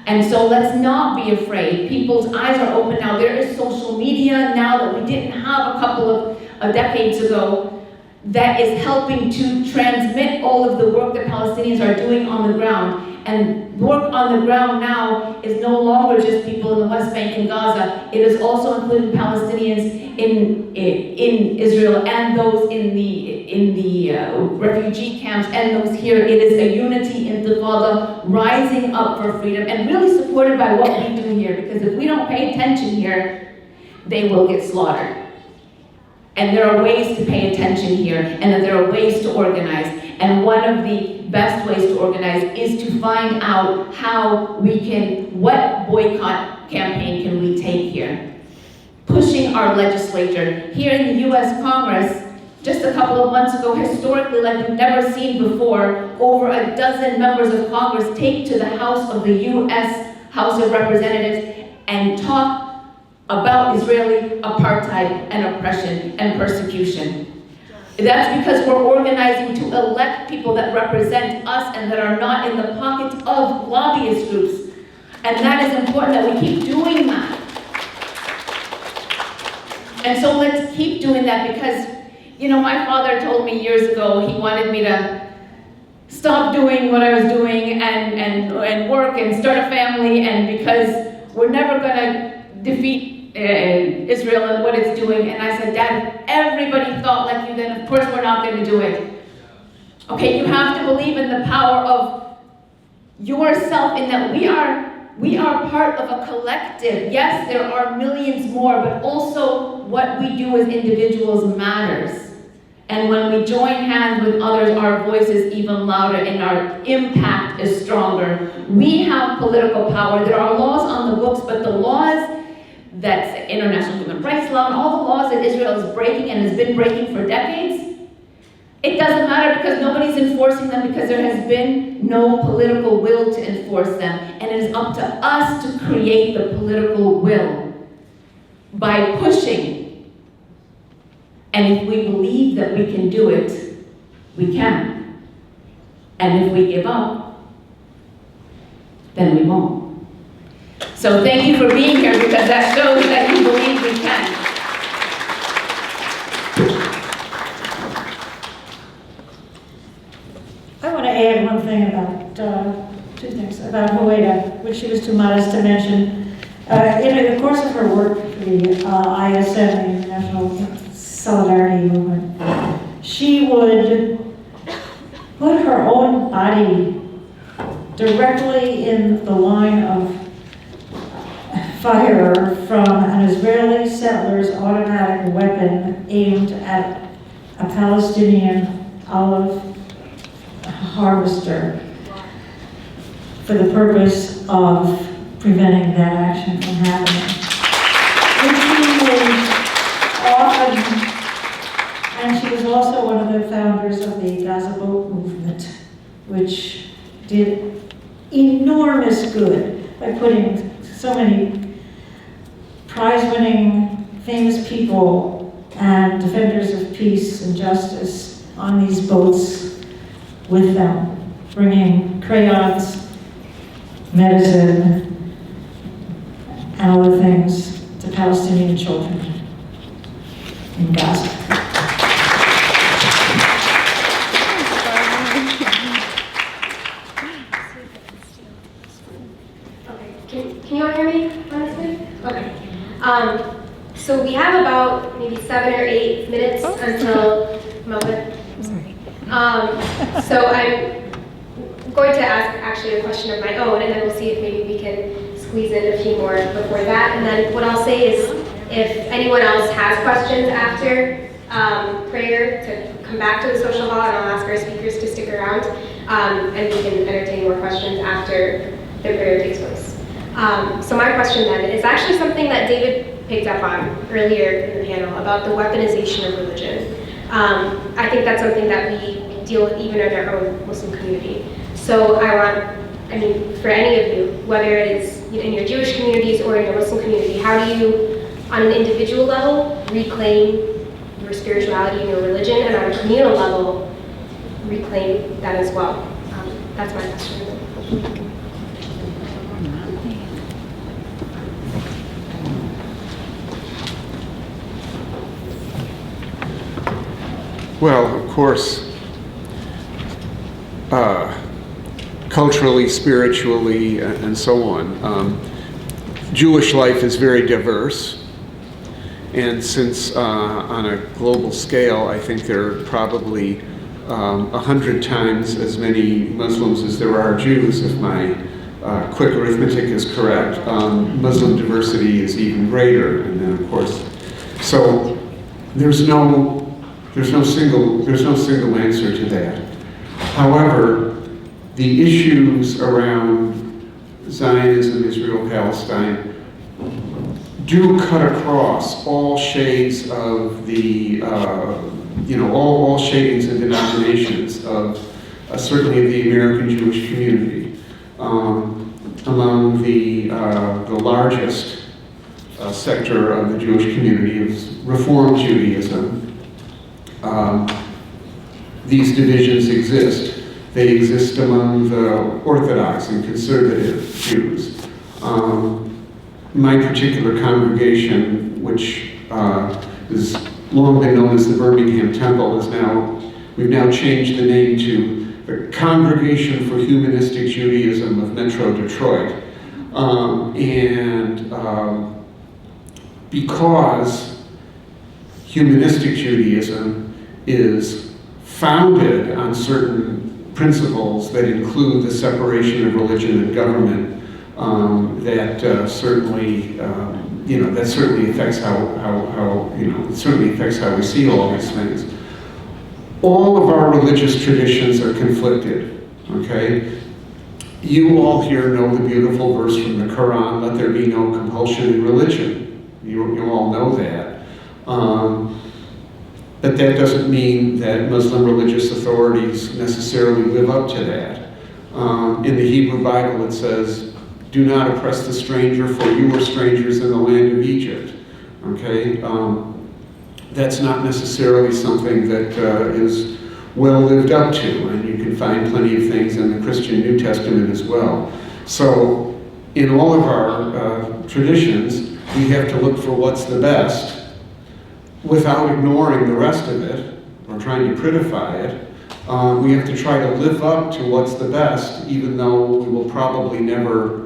And so let's not be afraid. People's eyes are open now. There is social media now that we didn't have a couple of decades ago that is helping to transmit all of the work that Palestinians are doing on the ground. And work on the ground now is no longer just people in the West Bank and Gaza. It is also including Palestinians in Israel and those in the refugee camps and those here. It is a unity intifada rising up for freedom and really supported by what we do here. Because if we don't pay attention here, they will get slaughtered. And there are ways to pay attention here, and that there are ways to organize. And one of the best ways to organize is to find out how we can, what boycott campaign can we take here? Pushing our legislature here in the US Congress just a couple of months ago, historically, like we've never seen before, over a dozen members of Congress take to the House of the U.S. House of Representatives and talk about Israeli apartheid and oppression and persecution. That's because we're organizing to elect people that represent us and that are not in the pockets of lobbyist groups. And that is important that we keep doing that. And so let's keep doing that because, you know, my father told me years ago he wanted me to stop doing what I was doing and work and start a family, and because we're never going to defeat Israel and what it's doing. And I said, Dad, if everybody thought like you, then of course we're not going to do it. Okay, you have to believe in the power of yourself, in that we are part of a collective. Yes, there are millions more, but also what we do as individuals matters. And when we join hands with others, our voice is even louder and our impact is stronger. We have political power. There are laws on the books, but the laws, that's international human rights law, and all the laws that Israel is breaking and has been breaking for decades, it doesn't matter because nobody's enforcing them, because there has been no political will to enforce them. And it is up to us to create the political will by pushing. And if we believe that we can do it, we can. And if we give up, then we won't. So thank you for being here, because that shows that you believe we can. I want to add one thing about, two things, about Huwaida, which she was too modest to mention. In the course of her work for the ISM, the International Solidarity Movement, she would put her own body directly in the line of fire from an Israeli settler's automatic weapon aimed at a Palestinian olive harvester for the purpose of preventing that action from happening. And she was also one of the founders of the Gaza Boat Movement, which did enormous good by putting so many prize-winning, famous people and defenders of peace and justice on these boats with them, bringing crayons, medicine, and other things to Palestinian children in Gaza. Okay, can you all hear me honestly? Okay. So we have about maybe 7 or 8 minutes until Melvin. So I'm going to ask actually a question of my own, and then we'll see if maybe we can squeeze in a few more before that. And then what I'll say is, if anyone else has questions after prayer, to come back to the social hall, and I'll ask our speakers to stick around, and we can entertain more questions after the prayer takes place. So my question then is actually something that David picked up on earlier in the panel about the weaponization of religion. I think that's something that we deal with even in our own Muslim community. So I mean, for any of you, whether it is in your Jewish communities or in your Muslim community, how do you, on an individual level, reclaim your spirituality and your religion, and on a communal level, reclaim that as well? That's my question. Well, of course, culturally, spiritually, and so on. Jewish life is very diverse, and since on a global scale, I think there are probably 100 times as many Muslims as there are Jews, if my quick arithmetic is correct. Muslim diversity is even greater, and then of course, so there's no single answer to that. However, the issues around Zionism, Israel, Palestine, do cut across all shades of the all shadings and denominations of certainly of the American Jewish community. Among the largest sector of the Jewish community is Reform Judaism. These divisions exist. They exist among the Orthodox and conservative Jews. My particular congregation, which has long been known as the Birmingham Temple, we've now changed the name to the Congregation for Humanistic Judaism of Metro Detroit. Because humanistic Judaism is founded on certain principles that include the separation of religion and government, that certainly affects how we see all these things. All of our religious traditions are conflicted, okay? You all here know the beautiful verse from the Quran, let there be no compulsion in religion. You all know that. But that doesn't mean that Muslim religious authorities necessarily live up to that. In the Hebrew Bible it says, do not oppress the stranger, for you were strangers in the land of Egypt. Okay? That's not necessarily something that is well lived up to, and you can find plenty of things in the Christian New Testament as well. So, in all of our traditions, we have to look for what's the best without ignoring the rest of it or trying to prettify it. We have to try to live up to what's the best, even though we will probably never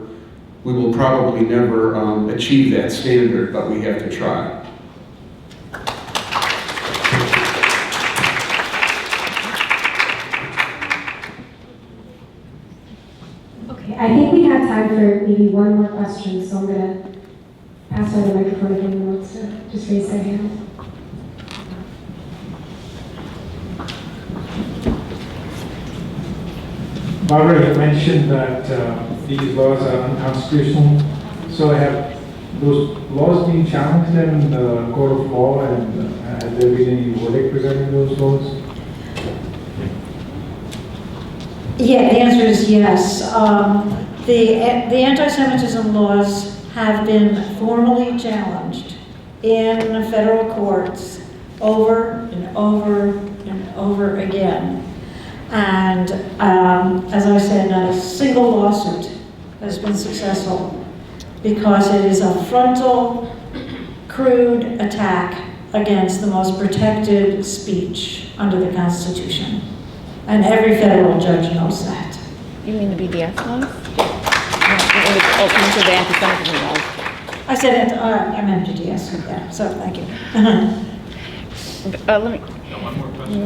achieve that standard, but we have to try. Okay, I think we have time for maybe one more question, so I'm going to pass on the microphone if anyone wants to just raise their hand. Barbara, you mentioned that these laws are unconstitutional. So have those laws been challenged in the court of law, and has there been any verdict regarding those laws? Yeah, the answer is yes. The anti-Semitism laws have been formally challenged in federal courts over and over and over again. And as I said, not a single lawsuit has been successful because it is a frontal, crude attack against the most protected speech under the Constitution. And every federal judge knows that. You mean the BDS laws? Open to the anti-Semitism laws. I said, I meant BDS, yeah, so thank you.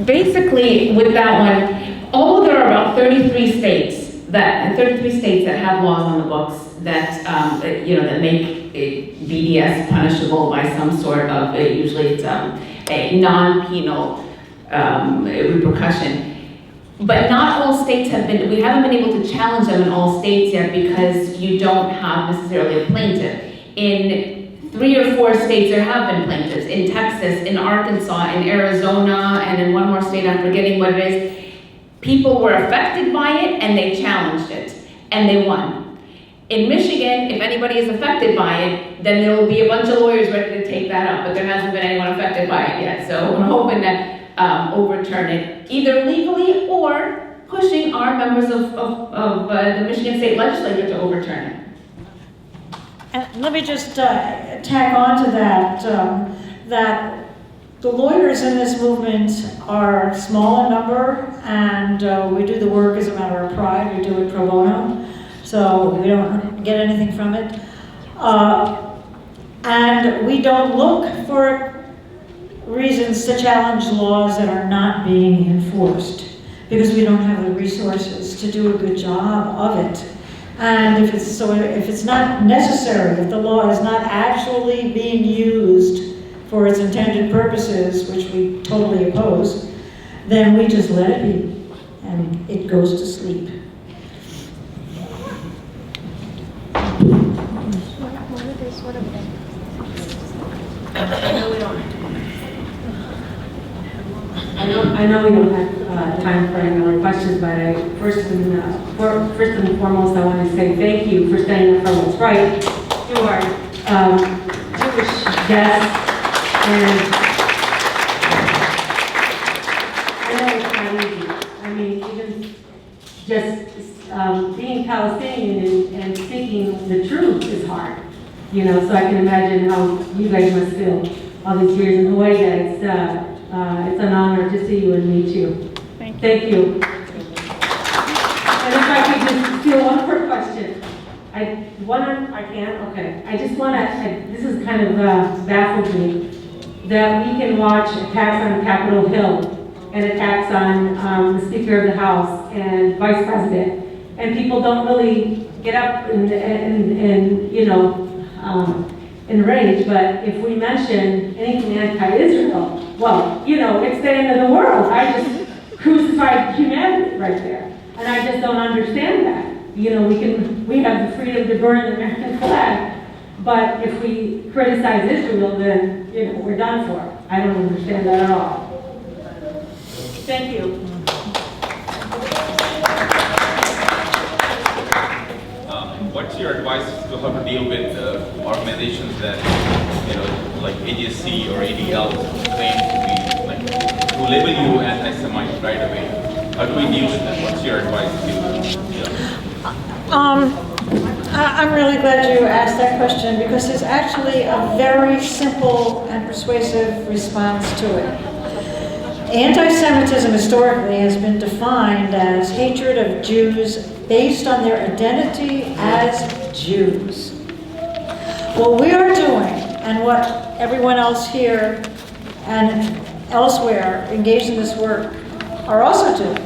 Basically, with that one, although there are about 33 states that have laws on the books that that make BDS punishable by some sort of usually it's a non-penal repercussion. But not all states we haven't been able to challenge them in all states yet because you don't have necessarily a plaintiff. In 3 or 4 states there have been plaintiffs. In Texas, in Arkansas, in Arizona, and in one more state, I'm forgetting what it is. People were affected by it and they challenged it and they won. In Michigan, if anybody is affected by it, then there will be a bunch of lawyers ready to take that up, but there hasn't been anyone affected by it yet. So we're hoping that overturn it, either legally or pushing our members of the Michigan State Legislature to overturn it. And let me just tack on to that, that the lawyers in this movement are small in number, and we do the work as a matter of pride. We do it pro bono, so we don't get anything from it. And we don't look for reasons to challenge laws that are not being enforced, because we don't have the resources to do a good job of it. And if it's not necessary, if the law is not actually being used for its intended purposes, which we totally oppose, then we just let it be, and it goes to sleep. I know we don't have time for any more questions, but first and foremost, I want to say thank you for standing up for what's right to our Jewish guests. And I know it's not easy. I mean, even just being Palestinian and speaking the truth is hard. You know, so I can imagine how you guys must feel all these years in Hawaii. That it's an honor to see you and meet you. Thank you. And if I could just steal one more question. I can? Okay. I just want to, this is kind of baffled me, that we can watch attacks on Capitol Hill and attacks on the Speaker of the House and Vice President, and people don't really get up and you know, enraged, but if we mention anything anti-Israel, well, you know, it's the end of the world. I just crucified humanity right there. And I just don't understand that. You know, we have the freedom to burn the American flag, but if we criticize Israel, then, you know, we're done for. I don't understand that at all. Thank you. What's your advice to how to deal with organizations that, you know, like AGSC or ADL claim to be, like, to label you anti-Semite right away? How do we deal with that? What's your advice to I'm really glad you asked that question because there's actually a very simple and persuasive response to it. Anti-Semitism historically has been defined as hatred of Jews based on their identity as Jews. What we are doing, and what everyone else here and elsewhere engaged in this work are also doing,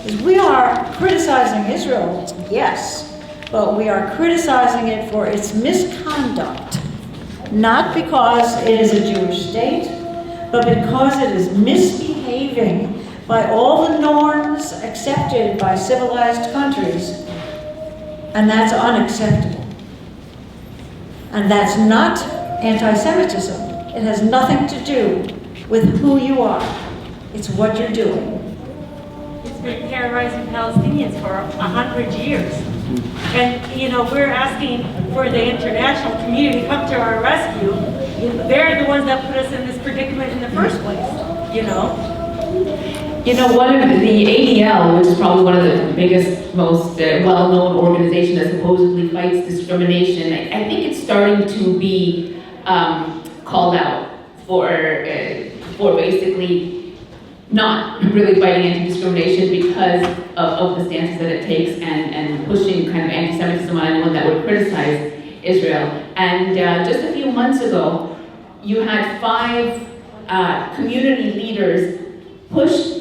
is we are criticizing Israel, yes, but we are criticizing it for its misconduct, not because it is a Jewish state, but because it is misbehaving by all the norms accepted by civilized countries, and that's unacceptable. And that's not anti-Semitism. It has nothing to do with who you are. It's what you're doing. It's been terrorizing Palestinians for 100 years. And, you know, we're asking for the international community to come to our rescue. They're the ones that put us in this predicament in the first place, you know? You know, one of the ADL, which is probably one of the biggest, most well-known organization that supposedly fights discrimination, I think it's starting to be called out for basically not really fighting anti-discrimination because of the stances that it takes and pushing kind of anti-Semitism on anyone that would criticize Israel. And just a few months ago, you had 5 community leaders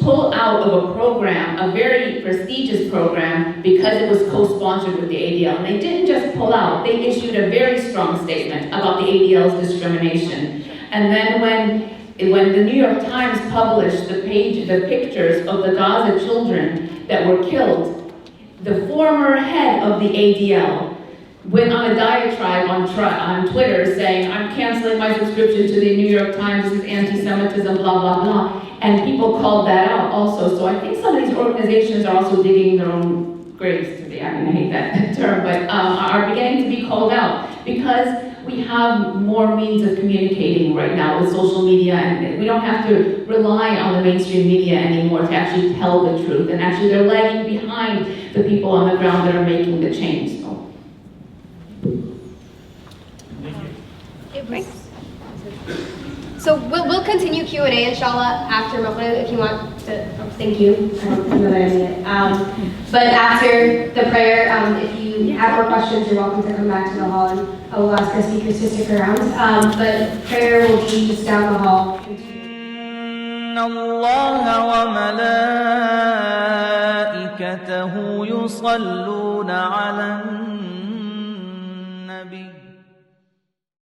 pull out of a program, a very prestigious program, because it was co-sponsored with the ADL. And they didn't just pull out, they issued a very strong statement about the ADL's discrimination. And then when the New York Times published the pictures of the Gaza children that were killed, the former head of the ADL went on a diatribe on Twitter saying, I'm canceling my subscription to the New York Times, this is anti-Semitism, blah, blah, blah. And people called that out also. So I think some of these organizations are also digging their own graves to be, I mean, I hate that term, but are beginning to be called out because we have more means of communicating right now with social media, and we don't have to rely on the mainstream media anymore to actually tell the truth. And actually they're lagging behind the people on the ground that are making the change. So we'll continue Q&A inshallah after Maghrib if you want to. Thank you. I don't know that I mean it. But after the prayer, if you have more questions, you're welcome to come back to the hall, and I will ask our speakers to stick around. But prayer will be just down the hall. إن الله وملائكته يصلون على